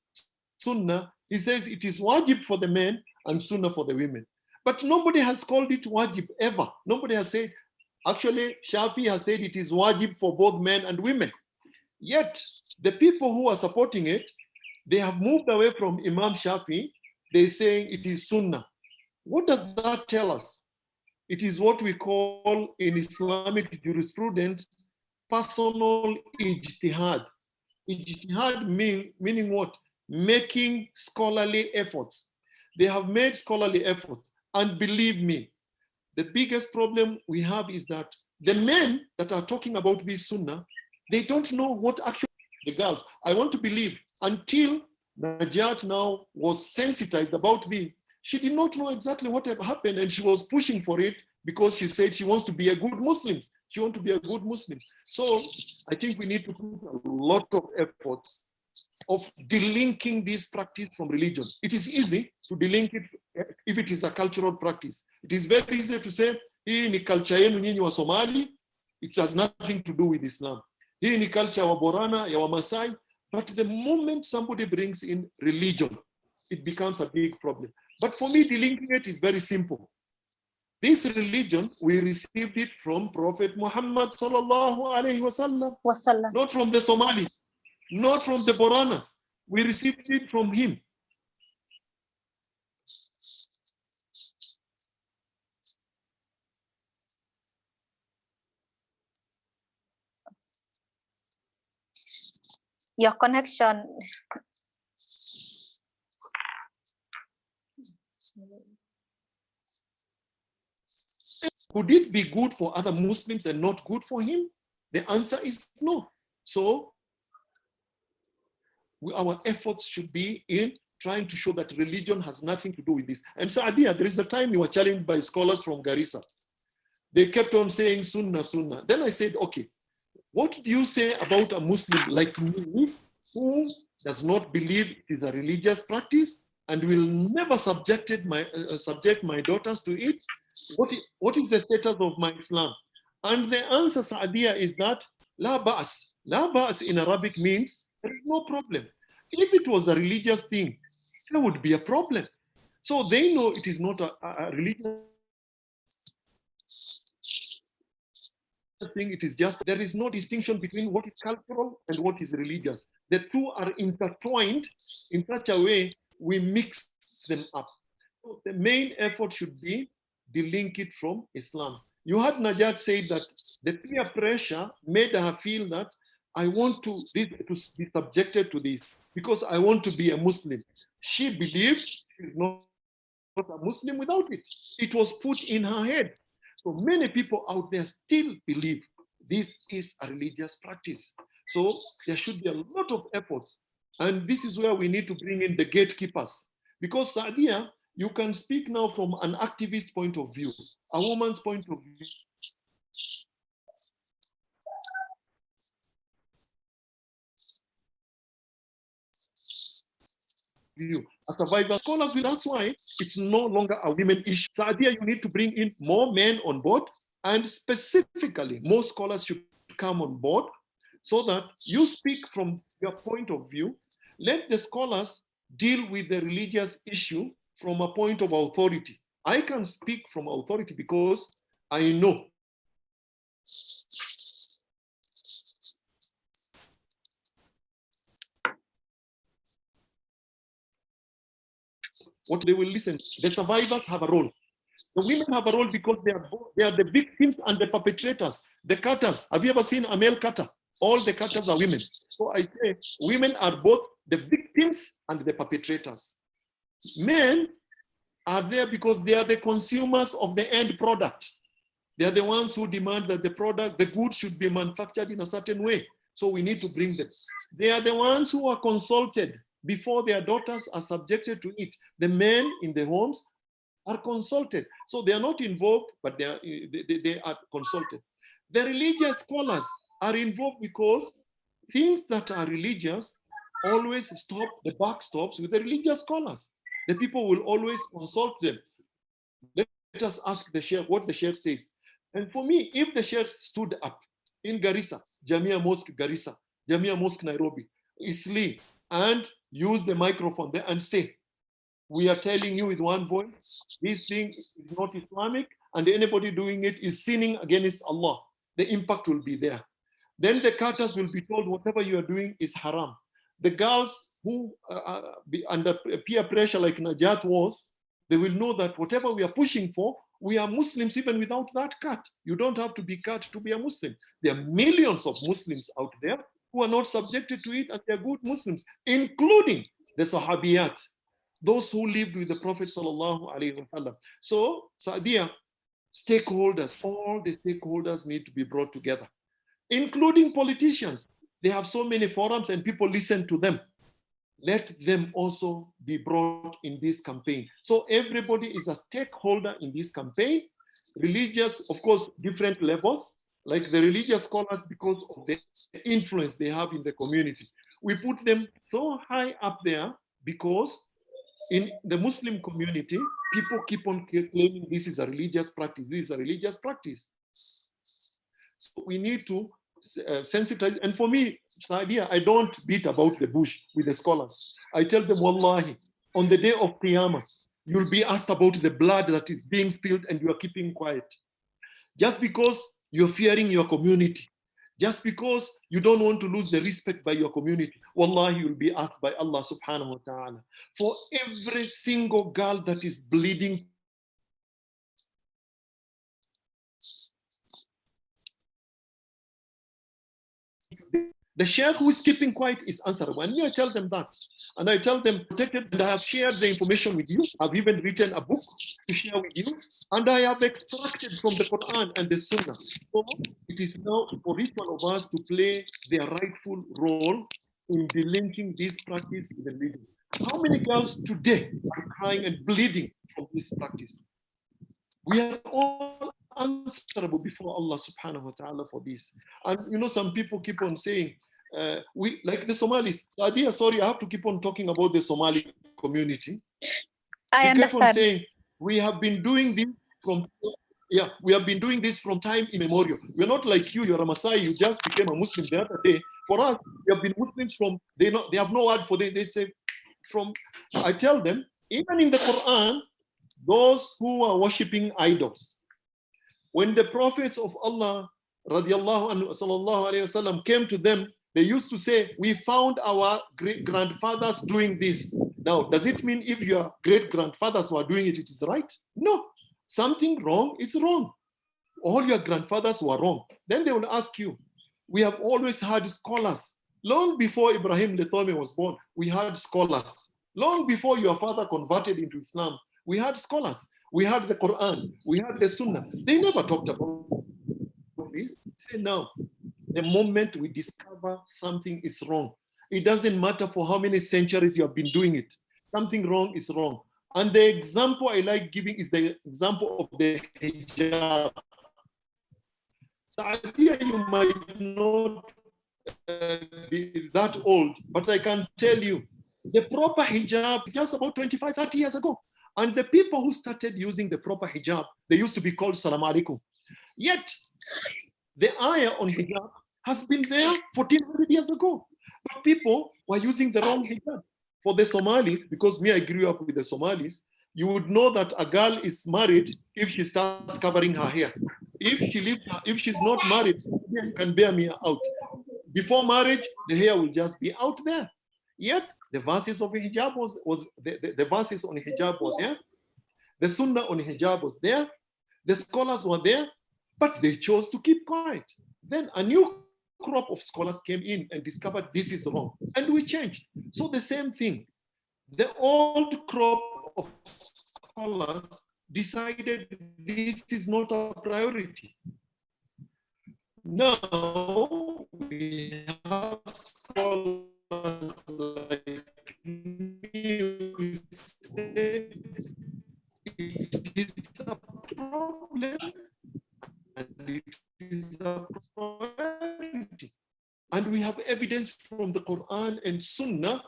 Sunnah. He says it is wajib for the men and Sunnah for the women. But nobody has called it wajib ever. Nobody has said, actually, Shafi has said it is wajib for both men and women. Yet, the people who are supporting it, they have moved away from Imam Shafi. They're saying it is Sunnah. What does that tell us? It is what we call in Islamic jurisprudence, personal ijtihad. Ijtihad meaning what? Making scholarly efforts. They have made scholarly efforts. And believe me, the biggest problem we have is that the men that are talking about this Sunnah, they don't know what actually the girls. I want to believe until Najat now was sensitized about this, she did not know exactly what had happened, and she was pushing for it because she said she wants to be a good Muslim. She wants to be a good Muslim. So I think we need to put a lot of efforts of delinking this practice from religion. It is easy to delink it if it is a cultural practice. It is very easy to say, hii ni culture yenu nyinyi wa Somali, it has nothing to do with Islam. Hii ni culture wa Borana, ya wa Masai. But the moment somebody brings in religion, it becomes a big problem. But for me, delinking it is very simple. This religion, we received it from Prophet Muhammad sallallahu alaihi wasallam, not from the Somalis, not from the Boranas. We received it from him. Your connection. Could it be good for other Muslims and not good for him? The answer is no. So our efforts should be in trying to show that religion has nothing to do with this. And Saadia, there is a time you were challenged by scholars from Garissa. They kept on saying Sunnah, Sunnah. Then I said, okay, what do you say about a Muslim like me who does not believe it is a religious practice and will never subject my daughters to it? What is the status of my Islam? And the answer, Saadia, is that la ba'as. La ba'as in Arabic means there is no problem. If it was a religious thing, there would be a problem. So they know it is not a religious thing. It is just, there is no distinction between what is cultural and what is religious. The two are intertwined in such a way we mix them up. So the main effort should be delink it from Islam. You heard Najat say that the peer pressure made her feel that I want to be subjected to this because I want to be a Muslim. She believed she is not a Muslim without it. It was put in her head. So many people out there still believe this is a religious practice. So there should be a lot of efforts. And this is where we need to bring in the gatekeepers. Because Saadia, you can speak now from an activist point of view, a woman's point of view. A survivor scholars will, that's why it's no longer a women issue. The idea you need to bring in more men on board, and specifically more scholars should come on board so that you speak from your point of view. Let the scholars deal with the religious issue from a point of authority. I can speak from authority because I know what they will listen. The survivors have a role. The women have a role because they are the victims and the perpetrators. The cutters. Have you ever seen a male cutter? All the cutters are women. So I say women are both the victims and the perpetrators. Men are there because they are the consumers of the end product. They are the ones who demand that the product, the goods should be manufactured in a certain way. So we need to bring them. They are the ones who are consulted before their daughters are subjected to it. The men in the homes are consulted. So they are not involved, but they are consulted. The religious scholars are involved because things that are religious always stop, the buck stops with the religious scholars. The people will always consult them. Let us ask the sheikh what the sheikh says. And for me, if the sheikh stood up in Garissa, Jamia Mosque Garissa, Jamia Mosque Nairobi, Isli, and use the microphone there and say, we are telling you with one voice, this thing is not Islamic, and anybody doing it is sinning against Allah. The impact will be there. Then the Qatars will be told whatever you are doing is haram. The girls who be under peer pressure like Najat was, they will know that whatever we are pushing for, we are Muslims even without that cut. You don't have to be cut to be a Muslim. There are millions of Muslims out there who are not subjected to it, and they're good Muslims, including the Sahabiyat, those who lived with the Prophet sallallahu alaihi wasallam. So, Saadia, stakeholders, all the stakeholders need to be brought together, including politicians. They have so many forums and people listen to them. Let them also be brought in this campaign. So everybody is a stakeholder in this campaign. Religious, of course, different levels, like the religious scholars, because of the influence they have in the community. We put them so high up there because in the Muslim community, people keep on claiming this is a religious practice, this is a religious practice. So we need to sensitize. And for me, Sadia, I don't beat about the bush with the scholars. I tell them, wallahi, on the day of Qiyamah, you'll be asked about the blood that is being spilled and you are keeping quiet. Just because you're fearing your community, just because you don't want to lose the respect by your community, wallahi, you'll be asked by Allah subhanahu wa ta'ala. For every single girl that is bleeding, the sheikh who is keeping quiet is answerable. And I tell them that. And I tell them, protected, and I have shared the information with you. I've even written a book to share with you. And I have extracted from the Quran and the Sunnah. So it is now for each one of us to play their rightful role in delinking this practice with the religion. How many girls today are crying and bleeding from this practice? We are all answerable before Allah subhanahu wa ta'ala for this. And you know, some people keep on saying, we like the Somalis. Sadia, sorry, I have to keep on talking about the Somali community. I understand. Keep on understand. saying, we have been doing this from, we have been doing this from time immemorial. We're not like you, you're a Maasai, you just became a Muslim the other day. For us, we have been Muslims from, they have no word for they say from, I tell them, even in the Quran, those who are worshipping idols, when the prophets of Allah radiallahu anhu, sallallahu alayhi wasallam, came to them, they used to say, we found our great grandfathers doing this. Now, does it mean if your great grandfathers were doing it, it is right? No, something wrong is wrong. All your grandfathers were wrong. Then they will ask you, we have always had scholars. Long before Ibrahim Lethome was born, we had scholars. Long before your father converted into Islam, we had scholars. We had the Quran, we had the Sunnah. They never talked about this. Say now, the moment we discover something is wrong, it doesn't matter for how many centuries you have been doing it. Something wrong is wrong. And the example I like giving is the example of the hijab. Saadia, you might not be that old, but I can tell you, the proper hijab just about 25, 30 years ago. And the people who started using the proper hijab, they used to be called Salam Alaikum. Yet, the ayah on hijab has been there 1400 years ago. But people were using the wrong hijab. For the Somalis, because me, I grew up with the Somalis, you would know that a girl is married if she starts covering her hair. If she's not married, you can bear me out. Before marriage, the hair will just be out there. Yet, the verses of hijab the verses on hijab were there. The Sunnah on hijab was there. The scholars were there, but they chose to keep quiet. Then a new crop of scholars came in and discovered this is wrong, and we changed. So the same thing. The old crop of scholars decided this is not a priority. Now we have scholars like me who say it is a problem and it is a priority. And we have evidence from the Quran and Sunnah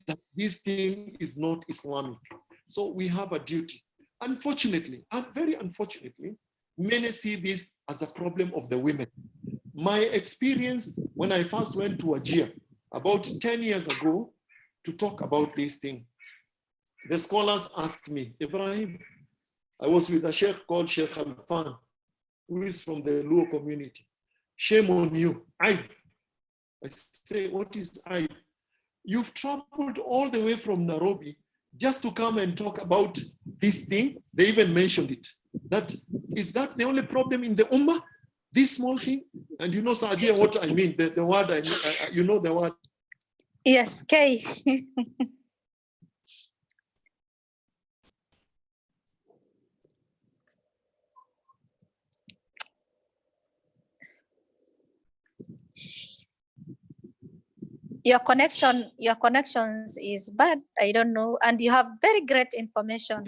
that this thing is not Islamic. So we have a duty. Unfortunately, and very unfortunately, many see this as a problem of the women. My experience when I first went to Ajia about 10 years ago to talk about this thing, the scholars asked me, Ibrahim, I was with a sheikh called Sheikh Khalfan, who is from the Luo community. Shame on you, I say, what is I? You've traveled all the way from Nairobi just to come and talk about this thing. They even mentioned it. Is that the only problem in the Ummah? This small thing? And you know, Saadia, what I mean, the word, I mean, you know the word. Yes, Kay. Your connections is bad. I don't know. And you have very great information.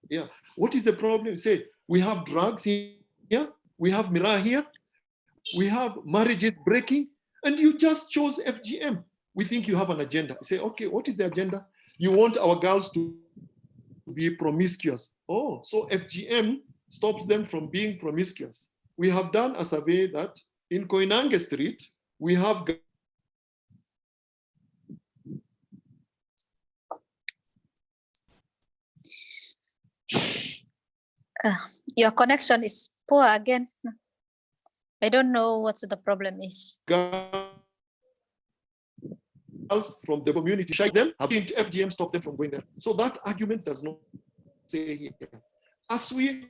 Yeah. What is the problem? Say, we have drugs here, we have Mira here, we have marriages breaking, and you just chose FGM. We think you have an agenda. You say, okay, what is the agenda? You want our girls to be promiscuous. Oh, so FGM stops them from being promiscuous. We have done a survey that in Koinange Street, we have your connection is poor again. I don't know what the problem is. girls from the community, shy them, have been FGM stop them from going there. So that argument does not say here. As we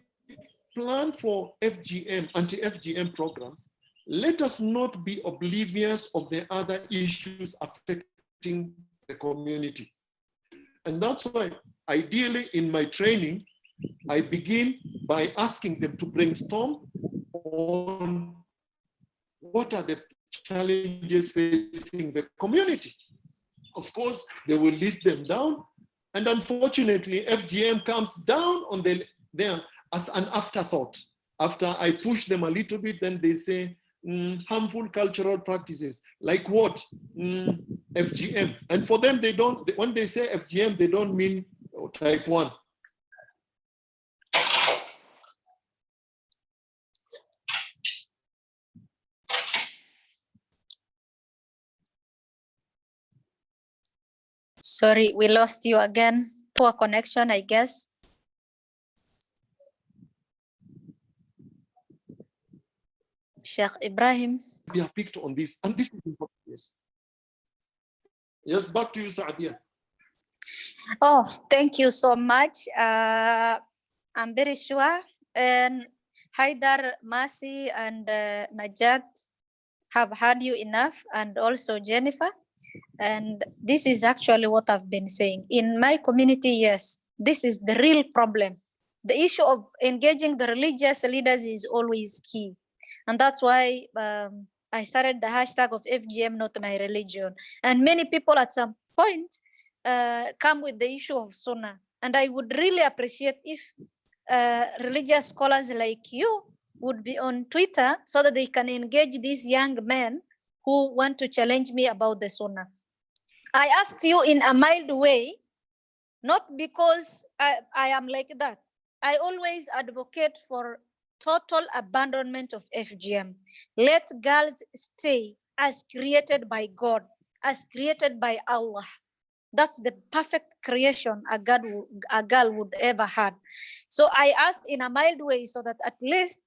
plan for FGM, anti-FGM programs, let us not be oblivious of the other issues affecting the community. And that's why, ideally, in my training, I begin by asking them to brainstorm on what are the challenges facing the community. Of course, they will list them down. And unfortunately, FGM comes down on there as an afterthought. After I push them a little bit, then they say, harmful cultural practices. Like what? FGM. And for them, they don't, when they say FGM, they don't mean type 1. Sorry, we lost you again. Poor connection, I guess. Sheikh Ibrahim. We have picked on this, and this is important. Yes, yes, back to you, Saadia. Oh, thank you so much. I'm very sure. And Haidar, Masi, and Najat have heard you enough, and also Jennifer. And this is actually what I've been saying. In my community, yes, this is the real problem. The issue of engaging the religious leaders is always key. And that's why I started the hashtag of FGM, not my religion. And many people at some point come with the issue of Sunnah. And I would really appreciate if religious scholars like you would be on Twitter so that they can engage these young men who want to challenge me about the Sunnah. I asked you in a mild way, not because I am like that. I always advocate for total abandonment of FGM. Let girls stay as created by God, as created by Allah. That's the perfect creation a girl would ever had. So I asked in a mild way so that at least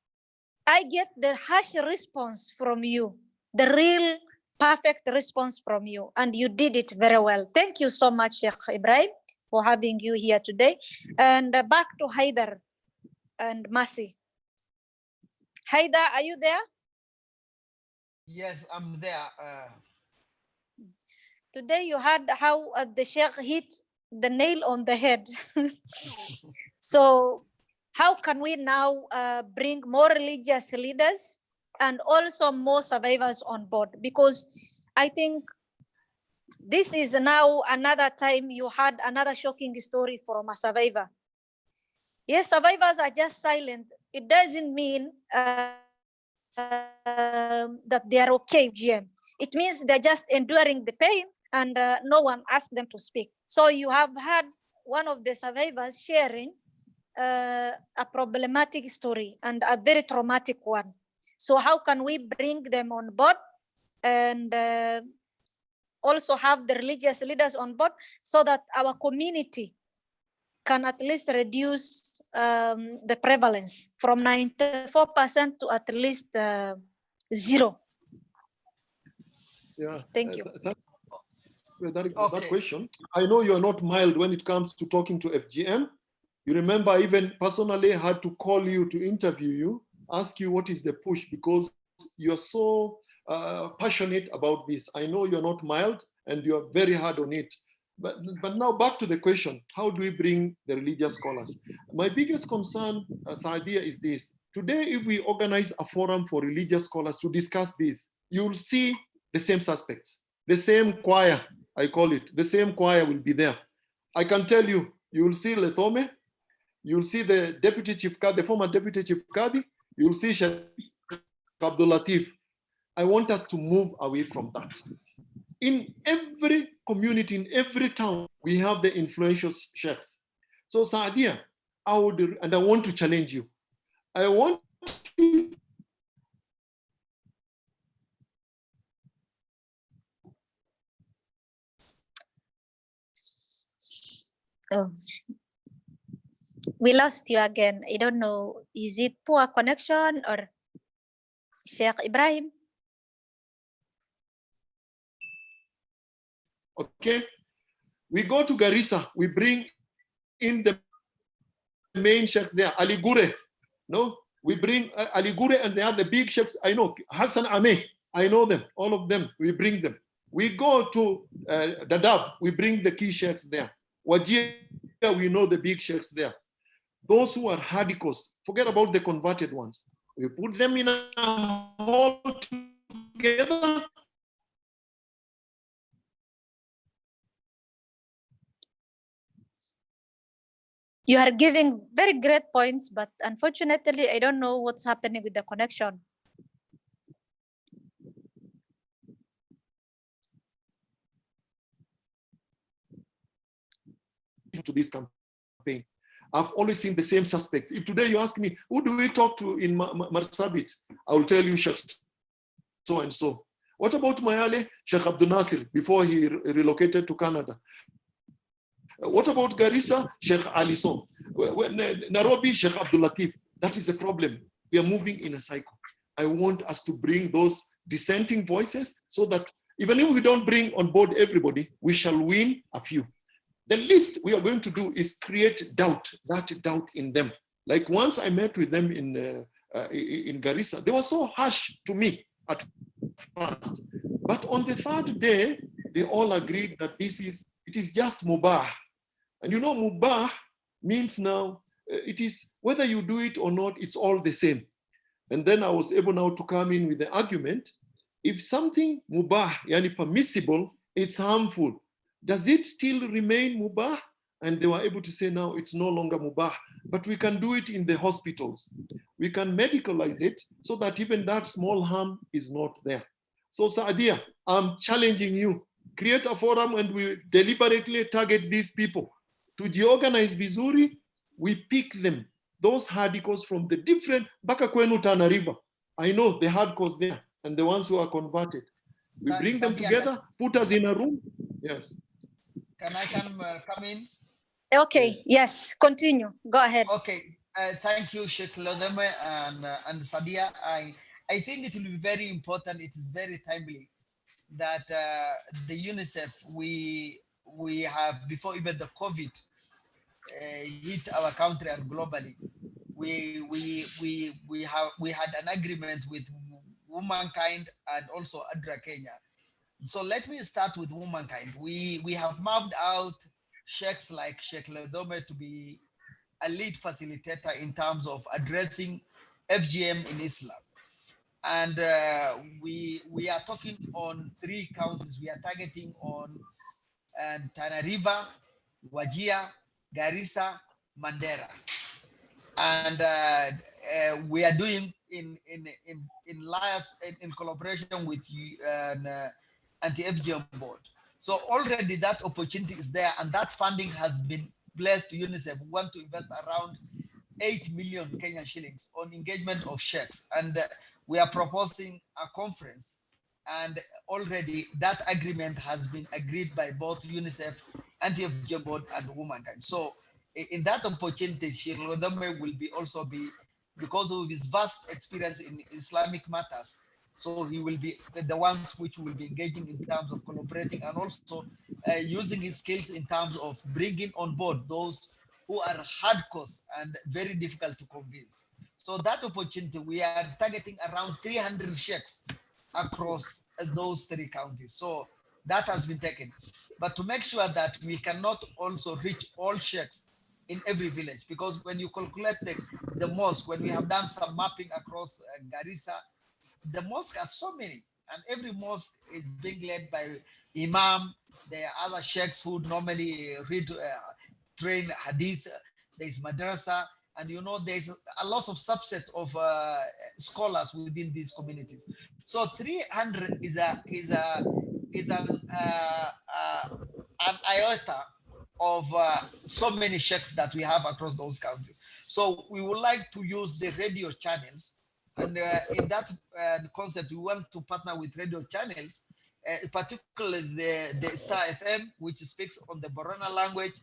I get the harsh response from you, the real perfect response from you. And you did it very well. Thank you so much, Sheikh Ibrahim, for having you here today. And back to Haidar and Masi. Haidar, are you there? Yes, I'm there. Today you heard how the Sheikh hit the nail on the head. So how can we now bring more religious leaders and also more survivors on board? Because I think this is now another time you had another shocking story from a survivor. Yes, survivors are just silent. It doesn't mean that they are okay with FGM. It means they're just enduring the pain and no one asked them to speak. So you have had one of the survivors sharing a problematic story and a very traumatic one. So how can we bring them on board and also have the religious leaders on board so that our community can at least reduce the prevalence from 94% to at least 0. Yeah. Thank you. That question, I know you are not mild when it comes to talking to FGM. You remember I even personally had to call you to interview you, ask you what is the push, because you are so passionate about this. I know you're not mild and you are very hard on it. But now back to the question, how do we bring the religious scholars? My biggest concern, Saadia, is this. Today, if we organize a forum for religious scholars to discuss this, you'll see the same suspects, the same choir, I call it, the same choir will be there. I can tell you, you will see Letome, you'll see the Deputy Chief Qadi, the former Deputy Chief Qadi, you'll see Sheikh Abdul Latif. I want us to move away from that. In every community, in every town, we have the influential sheikhs. So Saadia, I want to challenge you. I want you Oh, we lost you again. I don't know. Is it poor connection or Sheikh Ibrahim? Okay, we go to Garissa, we bring in the main sheikhs there, Ali Gure, no? We bring Ali Gure and they are the big sheikhs, I know, Hassan Ameh, I know them, all of them, we bring them. We go to Dadaab, we bring the key sheikhs there. Wajir, we know the big sheikhs there. Those who are hadikos, forget about the converted ones. We put them in a hall together. You are giving very great points, but unfortunately, I don't know what's happening with the connection. To this campaign, I've always seen the same suspects. If today you ask me, who do we talk to in Marsabit? I will tell you Sheikh so and so. What about Mayale? Sheikh Abdul Nasir, before he relocated to Canada. What about Garissa? Sheikh Alison. Nairobi, Sheikh Abdul Latif. That is a problem. We are moving in a cycle. I want us to bring those dissenting voices so that even if we don't bring on board everybody, we shall win a few. The least we are going to do is create doubt, that doubt in them. Like once I met with them in Garissa, they were so harsh to me at first. But on the third day, they all agreed that it is just mubah. And you know, mubah means now, it is, whether you do it or not, it's all the same. And then I was able now to come in with the argument, if something mubah, yani permissible, it's harmful, does it still remain mubah? And they were able to say, now it's no longer mubah, but we can do it in the hospitals. We can medicalize it so that even that small harm is not there. So Saadia, I'm challenging you, create a forum and we deliberately target these people. To organize vizuri, we pick them, those hardcores from the different, Baka Kwenu Tana River. I know the hardcores there and the ones who are converted. We bring them together, put us in a room. Yes. Can I come in? Okay, yes, continue. Go ahead. Okay, thank you, Sheikh Lodeme and Sadia. I think it will be very important. It is very timely that the UNICEF we have, before even the COVID hit our country and globally, we had an agreement with Womankind and also ADRA Kenya. So let me start with Womankind. We have mapped out sheikhs like Sheikh Ledome to be a lead facilitator in terms of addressing FGM in Islam. And we are talking on 3 counties. We are targeting on Tana River, Wajir, Garissa, Mandera. And we are doing in collaboration with anti-FGM board. So already that opportunity is there, and that funding has been blessed to UNICEF. We want to invest around 8 million Kenyan shillings on engagement of sheikhs, and we are proposing a conference, and already that agreement has been agreed by both UNICEF, anti-FGM board, and womankind. So in that opportunity, Sheikh Lodame will be also be, because of his vast experience in Islamic matters, so he will be the ones which will be engaging in terms of collaborating, and also using his skills in terms of bringing on board those who are hardcore and very difficult to convince. So that opportunity, we are targeting around 300 sheikhs across those 3 counties. So that has been taken. But to make sure that we cannot also reach all sheikhs in every village, because when you calculate the mosque, when we have done some mapping across Garissa, the mosques are so many, and every mosque is being led by imam. There are other sheikhs who normally read, train hadith. There's madrasa, and there's a lot of subset of scholars within these communities. So 300 is an iota of so many sheikhs that we have across those counties. So we would like to use the radio channels, and in that concept, we want to partner with radio channels, particularly the Star FM, which speaks on the Borana language,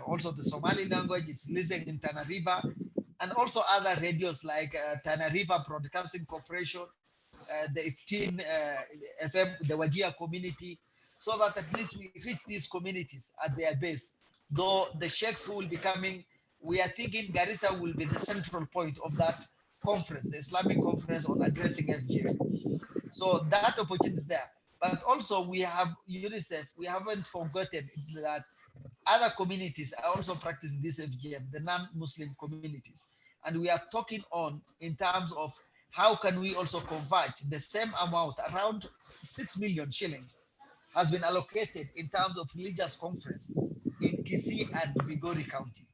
also the Somali language. It's listening in Tana River, and also other radios like Tana River Broadcasting Corporation, the 15 FM, the Wajia community, so that at least we reach these communities at their base. Though the sheikhs who will be coming, we are thinking Garissa will be the central point of that conference, the Islamic conference on addressing FGM. So that opportunity is there. But also we have UNICEF, we haven't forgotten that other communities are also practicing this FGM, the non-Muslim communities. And we are talking on in terms of how can we also convert the same amount, around 6 million shillings has been allocated in terms of religious conference in Kisii and Migori County.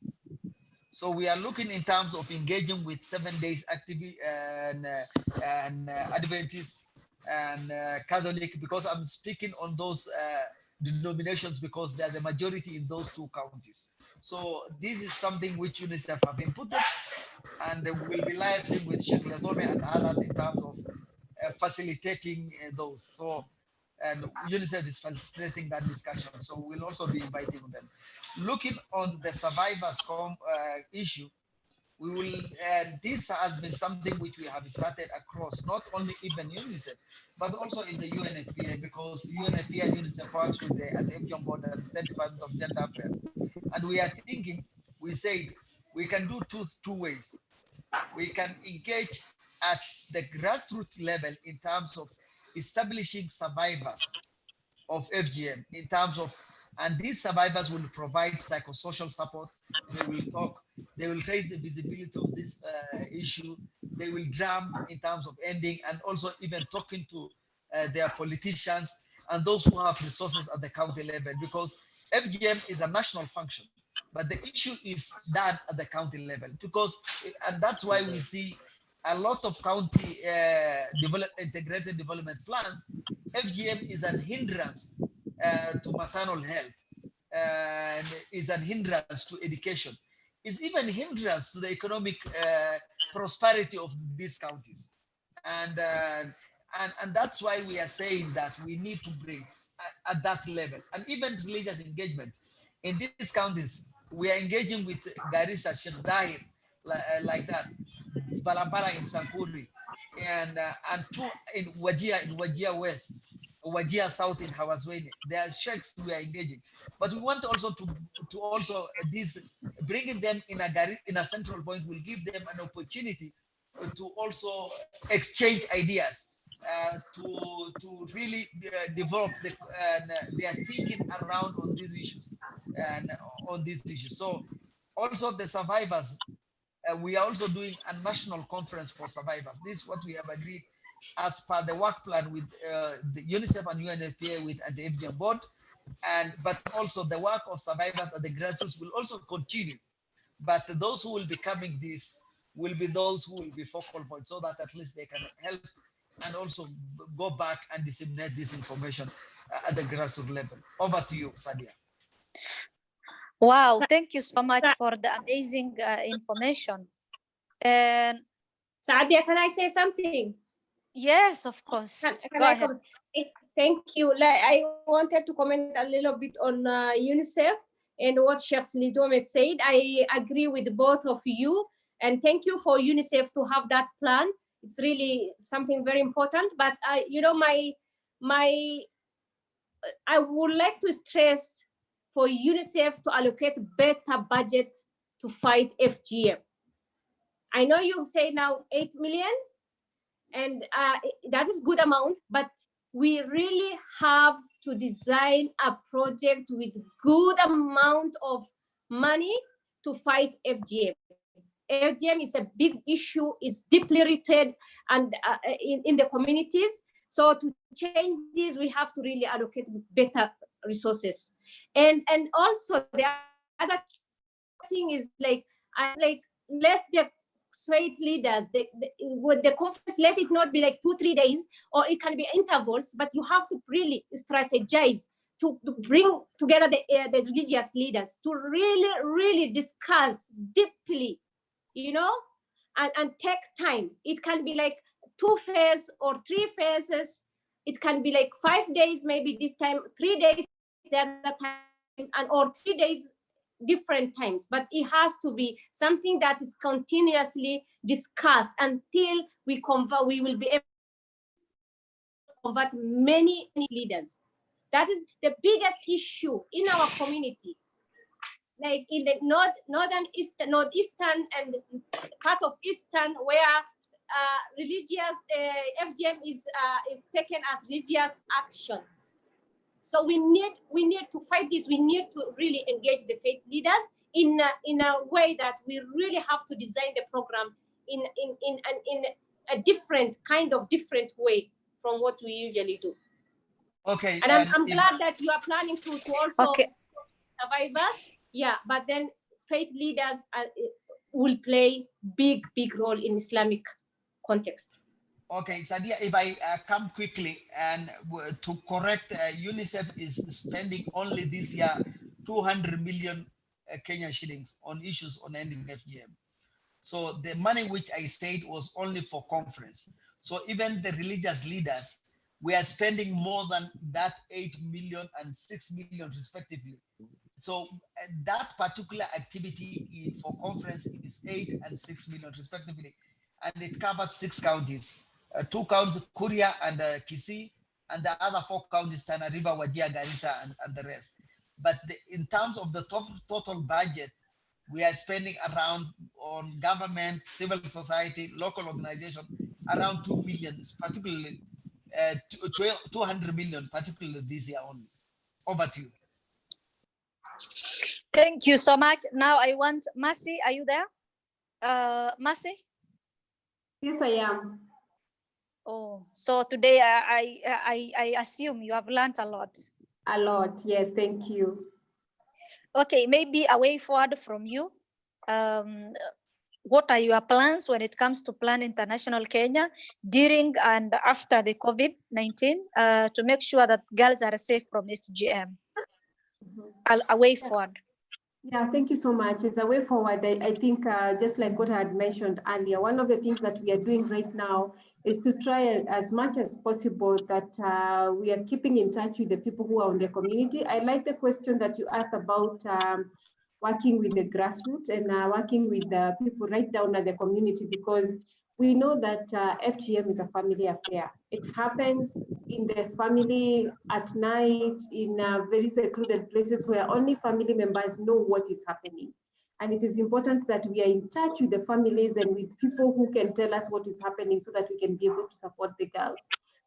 So we are looking in terms of engaging with 7 days activity and Adventist and Catholic, because I'm speaking on those denominations because they are the majority in those 2 counties. So this is something which UNICEF have inputted, and we will be liaising with Sheikh Ledome and others in terms of facilitating those. So, and UNICEF is facilitating that discussion. So we'll also be inviting them. Looking on the survivors issue, we will, this has been something which we have started across, not only even UNICEF, but also in the UNFPA, because UNFPA and UNICEF works with the FGM board and State Department of Gender Affairs. And we are thinking, we said, we can do two ways. We can engage at the grassroots level in terms of establishing survivors of FGM, in terms of, and these survivors will provide psychosocial support. They will talk, they will raise the visibility of this issue. They will drum in terms of ending, and also even talking to their politicians and those who have resources at the county level, because FGM is a national function, but the issue is done at the county level, because, and that's why we see a lot of county integrated development plans. FGM is an hindrance to maternal health, and is an hindrance to education, is even hindrance to the economic prosperity of these counties. And that's why we are saying that we need to bring at that level, and even religious engagement. In these counties, we are engaging with Garissa, Sheikh Dahir, like that, Balampara in Sankuri, and 2 in Wajia West, Wajia South in Hawaswene. There are sheikhs we are engaging, but we want also to also this bringing them in a central point will give them an opportunity to also exchange ideas, to really develop their thinking around on these issues and on these issues. So also the survivors, we are also doing a national conference for survivors. This is what we have agreed as per the work plan with the UNICEF and UNFPA with the FGM board, but also the work of survivors at the grassroots will also continue. But those who will be coming this will be those who will be focal points, so that at least they can help and also go back and disseminate this information at the grassroots level. Over to you, Sadia. Wow, thank you so much for the amazing information. And Saadia, can I say something? yes, of course. Can Go I ahead. Thank you. Like, I wanted to comment a little bit on UNICEF and what Sheikh Lidome said. I agree with both of you, and thank you for UNICEF to have that plan. It's really something very important. But you know, I would like to stress for UNICEF to allocate better budget to fight FGM. I know you say now 8 million, and that is good amount, but we really have to design a project with good amount of money to fight FGM. FGM is a big issue, is deeply rooted and in the communities. So to change this, we have to really allocate better resources. And also the other thing is like let the faith leaders, with the conference, let it not be like 2-3 days, or it can be intervals, but you have to really strategize to bring together the religious leaders to really discuss deeply, you know, and take time. It can be like 2 phases or 3 phases. It can be like 5 days, maybe this time, 3 days the other time, and or 3 days different times, but it has to be something that is continuously discussed until we will be able to convert many leaders. That is the biggest issue in our community. Like in the northeastern and part of eastern, where religious FGM is taken as religious action. So we need to fight this. We need to really engage the faith leaders in a way that we really have to design the program in a different way from what we usually do. Okay. And I'm glad that you are planning to also survivors. Yeah, but then faith leaders will play big role in Islamic context. Okay, Sadia, if I come quickly and to correct, UNICEF is spending only this year 200 million Kenyan shillings on issues on ending FGM. So the money which I said was only for conference. So even the religious leaders, we are spending more than that 8 million and 6 million respectively. So that particular activity for conference is 8 and 6 million respectively, and it covered 6 counties. 2 counties, Kuria and Kisii, and the other 4 counties, Tana River, Wajir, Garissa, and the rest. But in terms of the total budget, we are spending around on government, civil society, local organization, around 2 million, particularly 200 million, particularly this year only. Over to you. Thank you so much. Now I want Mercy. Are you there? Mercy? Yes, I am. Oh, so today I assume you have learned a lot. A lot, yes, thank you. Okay, maybe a way forward from you. What are your plans when it comes to Plan International Kenya during and after the COVID-19 to make sure that girls are safe from FGM? A way forward. Yeah, thank you so much. As a way forward, I think just like what I had mentioned earlier, one of the things that we are doing right now is to try as much as possible that we are keeping in touch with the people who are in the community. I like the question that you asked about working with the grassroots and working with the people right down at the community, because we know that FGM is a family affair. It happens in the family at night, in very secluded places where only family members know what is happening. And it is important that we are in touch with the families and with people who can tell us what is happening so that we can be able to support the girls.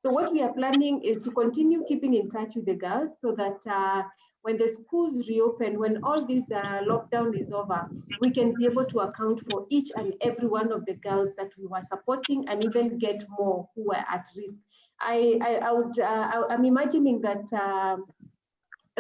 So what we are planning is to continue keeping in touch with the girls so that when the schools reopen, when all this lockdown is over, we can be able to account for each and every one of the girls that we were supporting and even get more who are at risk. I'm imagining that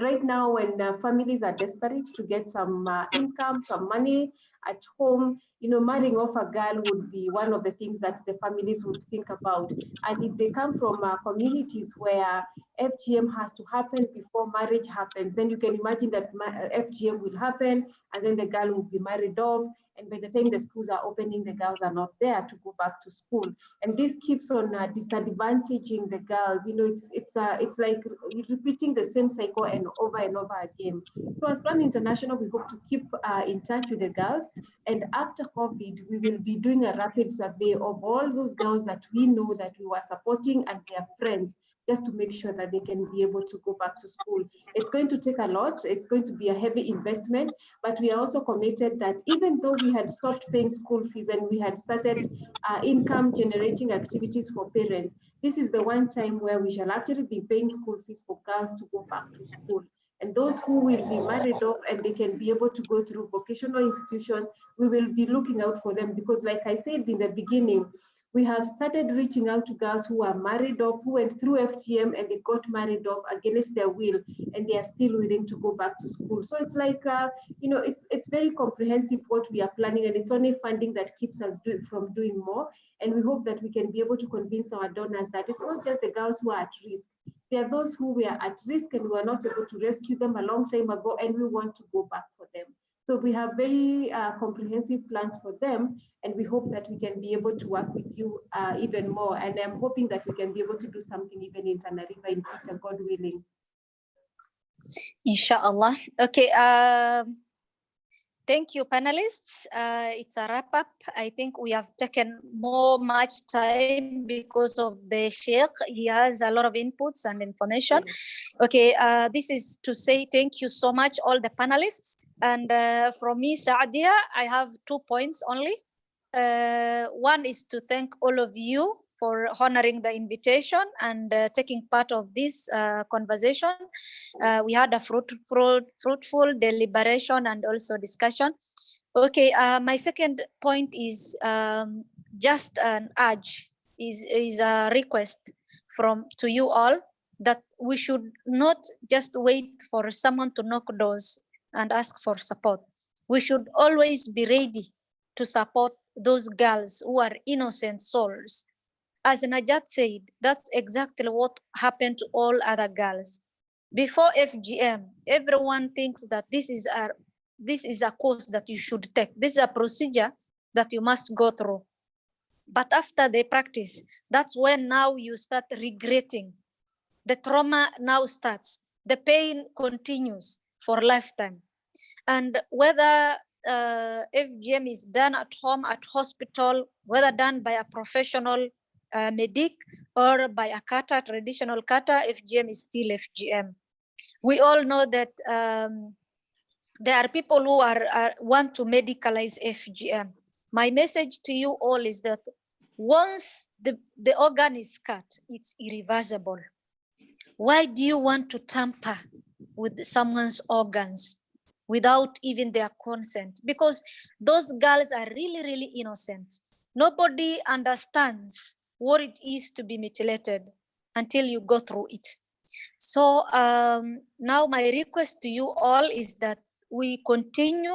right now when families are desperate to get some income, some money, at home, you know, marrying off a girl would be one of the things that the families would think about. And if they come from communities where FGM has to happen before marriage happens, then you can imagine that FGM will happen and then the girl will be married off. And by the time the schools are opening, the girls are not there to go back to school. And this keeps on disadvantaging the girls. You know, it's like repeating the same cycle and over again. So as Plan International, we hope to keep in touch with the girls. And after COVID, we will be doing a rapid survey of all those girls that we know that we were supporting and their friends, just to make sure that they can be able to go back to school. It's going to take a lot. It's going to be a heavy investment, but we are also committed that even though we had stopped paying school fees and we had started income generating activities for parents, this is the one time where we shall actually be paying school fees for girls to go back to school. And those who will be married off and they can be able to go through vocational institutions, we will be looking out for them, because like I said in the beginning, we have started reaching out to girls who are married off, who went through FGM and they got married off against their will, and they are still willing to go back to school. So it's like, you know, it's very comprehensive what we are planning, and it's only funding that keeps us from doing more. And we hope that we can be able to convince our donors that it's not just the girls who are at risk. There are those who were at risk and we were not able to rescue them a long time ago, and we want to go back for them. So we have very comprehensive plans for them, and we hope that we can be able to work with you even more. And I'm hoping that we can be able to do something even in Tanariva in future, God willing. Inshallah. Okay. Thank you, panelists. It's a wrap up. I think we have taken much time because of the Sheikh. He has a lot of inputs and information. Okay, this is to say thank you so much, all the panelists. And from me, Saadia, I have 2 points only. One is to thank all of you for honoring the invitation and taking part of this conversation. We had a fruitful deliberation and also discussion. Okay, my second point is just an urge, is a request to you all, that we should not just wait for someone to knock doors and ask for support. We should always be ready to support those girls who are innocent souls. As Najat said, that's exactly what happened to all other girls. Before FGM, everyone thinks that this is a course that you should take. This is a procedure that you must go through. But after they practice, that's when now you start regretting. The trauma now starts. The pain continues for a lifetime. And whether FGM is done at home, at hospital, whether done by a professional medic or by a kata, traditional kata, FGM is still FGM. We all know that there are people who want to medicalize FGM. My message to you all is that once the organ is cut, it's irreversible. Why do you want to tamper with someone's organs without even their consent? Because those girls are really, really innocent. Nobody understands what it is to be mutilated until you go through it. So now my request to you all is that we continue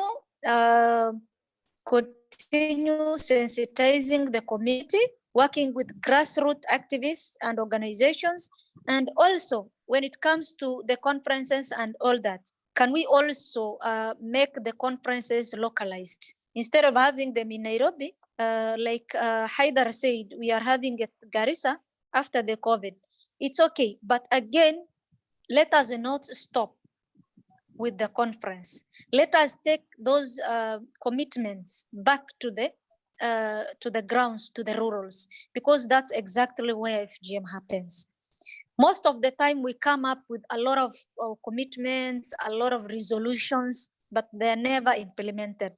sensitizing the community, working with grassroots activists and organizations, and also when it comes to the conferences and all that, can we also make the conferences localized? Instead of having them in Nairobi, like Haidar said, we are having it Garissa after the COVID. It's okay, but again, let us not stop with the conference. Let us take those commitments back to the grounds, to the rurals, because that's exactly where FGM happens. Most of the time we come up with a lot of commitments, a lot of resolutions, but they're never implemented.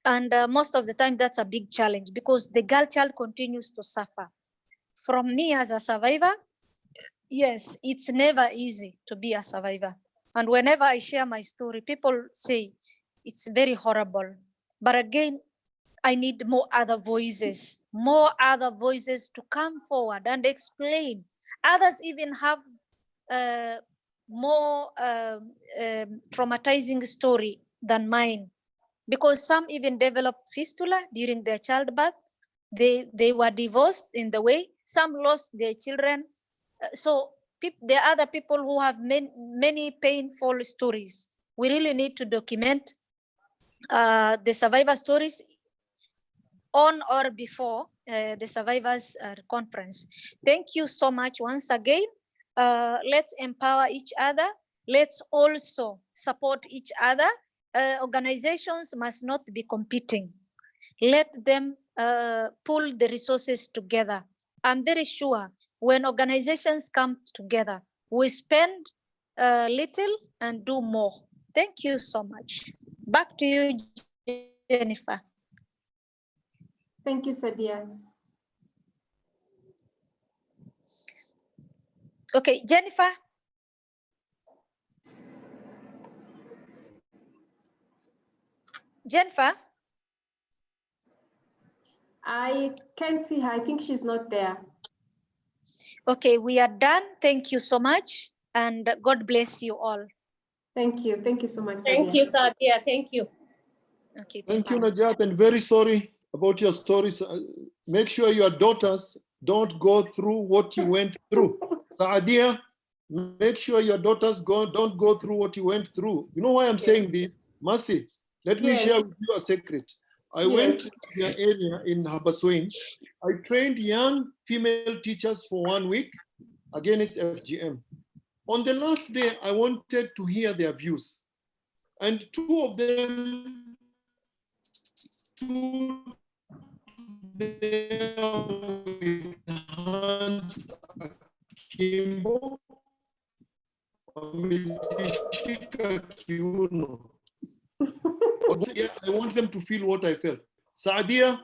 And most of the time that's a big challenge because the girl child continues to suffer. From me as a survivor, yes, it's never easy to be a survivor. And whenever I share my story, people say it's very horrible. But again, I need more other voices to come forward and explain. Others even have more traumatizing story than mine. because some even developed fistula during their childbirth. They were divorced in the way. Some lost their children. So there are other people who have many painful stories. We really need to document the survivor stories on or before the survivors conference. Thank you so much once again. Let's empower each other. Let's also support each other. Organizations must not be competing. Let them pull the resources together. I'm very sure when organizations come together, we spend little and do more. Thank you so much. Back to you, Jennifer. Thank you, Sadia. Okay, Jennifer. Jennifer? I can't see her. I think she's not there. Okay, we are done. Thank you so much. And God bless you all. Thank you. Thank you so much, Sadia. Thank you, Sadia. Thank you. Okay, Thank you, Najat, and very sorry about your stories. Make sure your daughters don't go through what you went through. Saadia, make sure your daughters don't go through what you went through. You know why I'm saying this? Mercy, let me share with you a secret. I went to your area in Habaswein. I trained young female teachers for 1 week against FGM. On the last day, I wanted to hear their views. And two of them stood there with hands akimbo, wamejishika kiuno. I want them to feel what I felt. Saadia,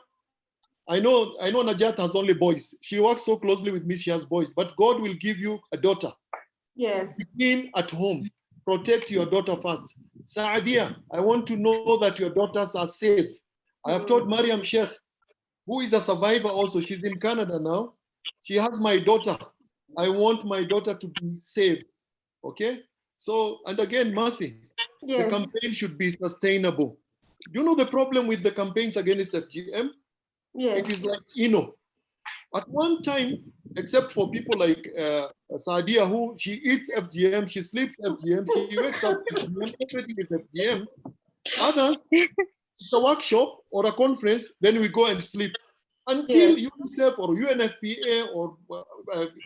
I know Najat has only boys. She works so closely with me, she has boys, but God will give you a daughter. Yes. Begin at home. Protect your daughter first. Saadia, I want to know that your daughters are safe. I have told Mariam Sheikh, who is a survivor also, she's in Canada now. She has my daughter. I want my daughter to be safe. Okay? So, and again, Mercy, the campaign should be sustainable. Do you know the problem with the campaigns against FGM? Yes. It is like, at one time, except for people like Saadia, who she eats FGM, she sleeps FGM, she wakes up FGM, everything is FGM. Others, it's a workshop or a conference, then we go and sleep. Until UNICEF or UNFPA or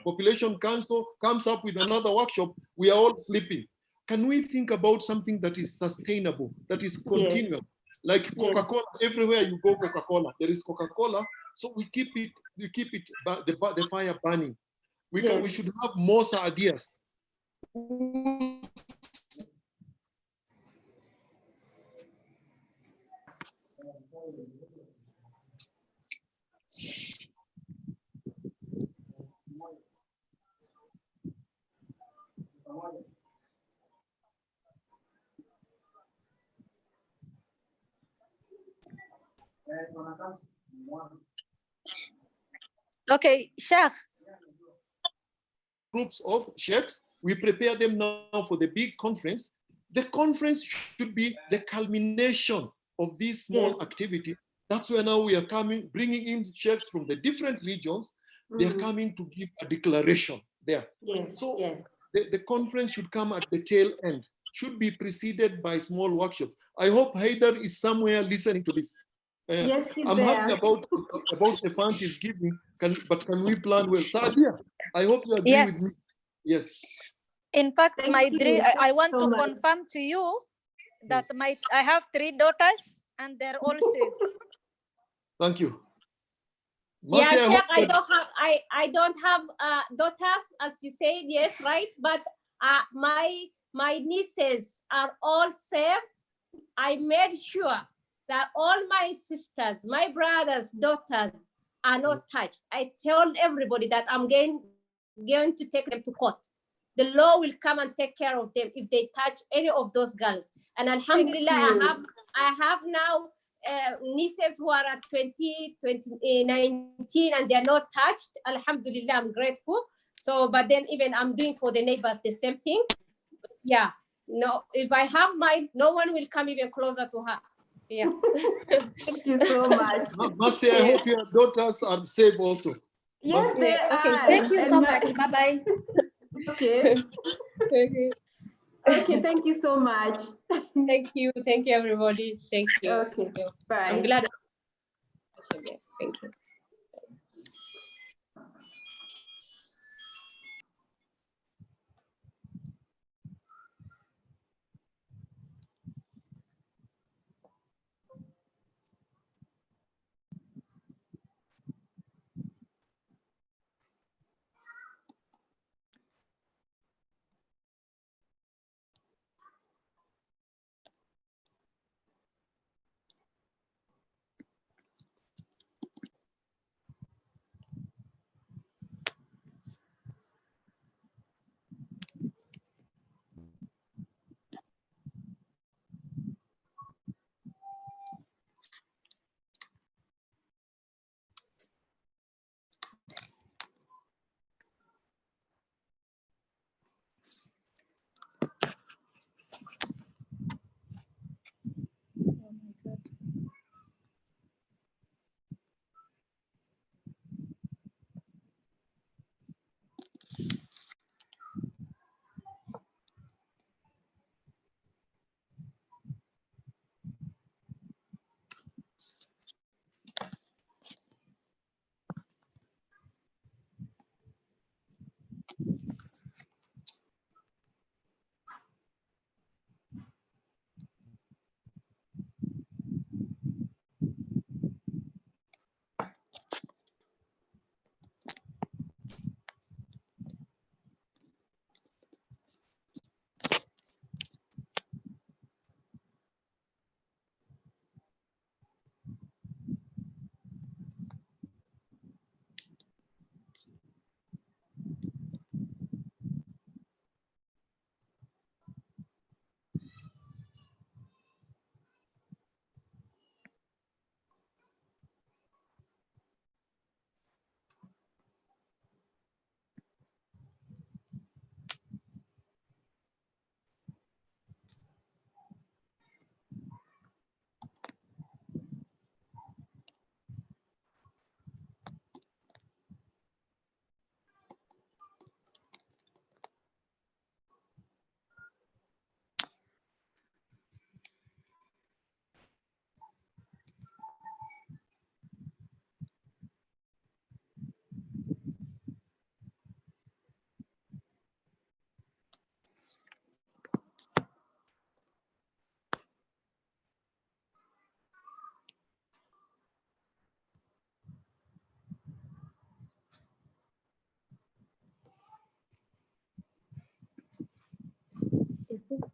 Population Council comes up with another workshop, we are all sleeping. Can we think about something that is sustainable, that is continuous? Like Coca-Cola, everywhere you go, Coca-Cola, there is Coca-Cola. So we keep it, the fire burning. We should have more ideas. Okay, Sheikh. Groups of sheikhs, we prepare them now for the big conference. The conference should be the culmination of this small activity. That's where now we are coming, bringing in sheikhs from the different regions. They are coming to give a declaration there. So the conference should come at the tail end, should be preceded by small workshops. I hope Haider is somewhere listening to this. Yes, he's I'm there. happy about the funds he's giving, but can we plan well? Saadia, I hope you agree with me. Yes. In fact, I want to confirm to you that I have 3 daughters and they're all safe. Thank you. Yeah, Sheikh, I don't have daughters, as you said, yes, right? But my nieces are all safe. I made sure that all my sisters, my brothers, daughters are not touched. I told everybody that I'm going to take them to court. The law will come and take care of them if they touch any of those girls. And alhamdulillah, I have now nieces who are at 19, and they're not touched. Alhamdulillah, I'm grateful. So, but then even I'm doing for the neighbors the same thing. Yeah, no, if I have mine, no one will come even closer to her. Yeah. Thank you so much. Mercy, I hope your daughters are safe also. Yes, Mercy. they Okay, are. Thank you so And, much. Bye-bye. Okay. Okay. Okay, thank you so much. Thank you everybody. Thank you. Okay, bye. I'm glad. Thank you.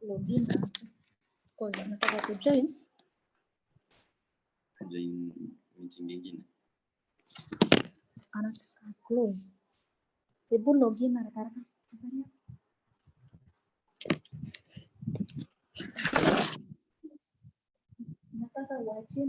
Login because nataka kujoin. Join meeting nyingine. Anataka close. Hebu login haraka haraka. Nataka uachie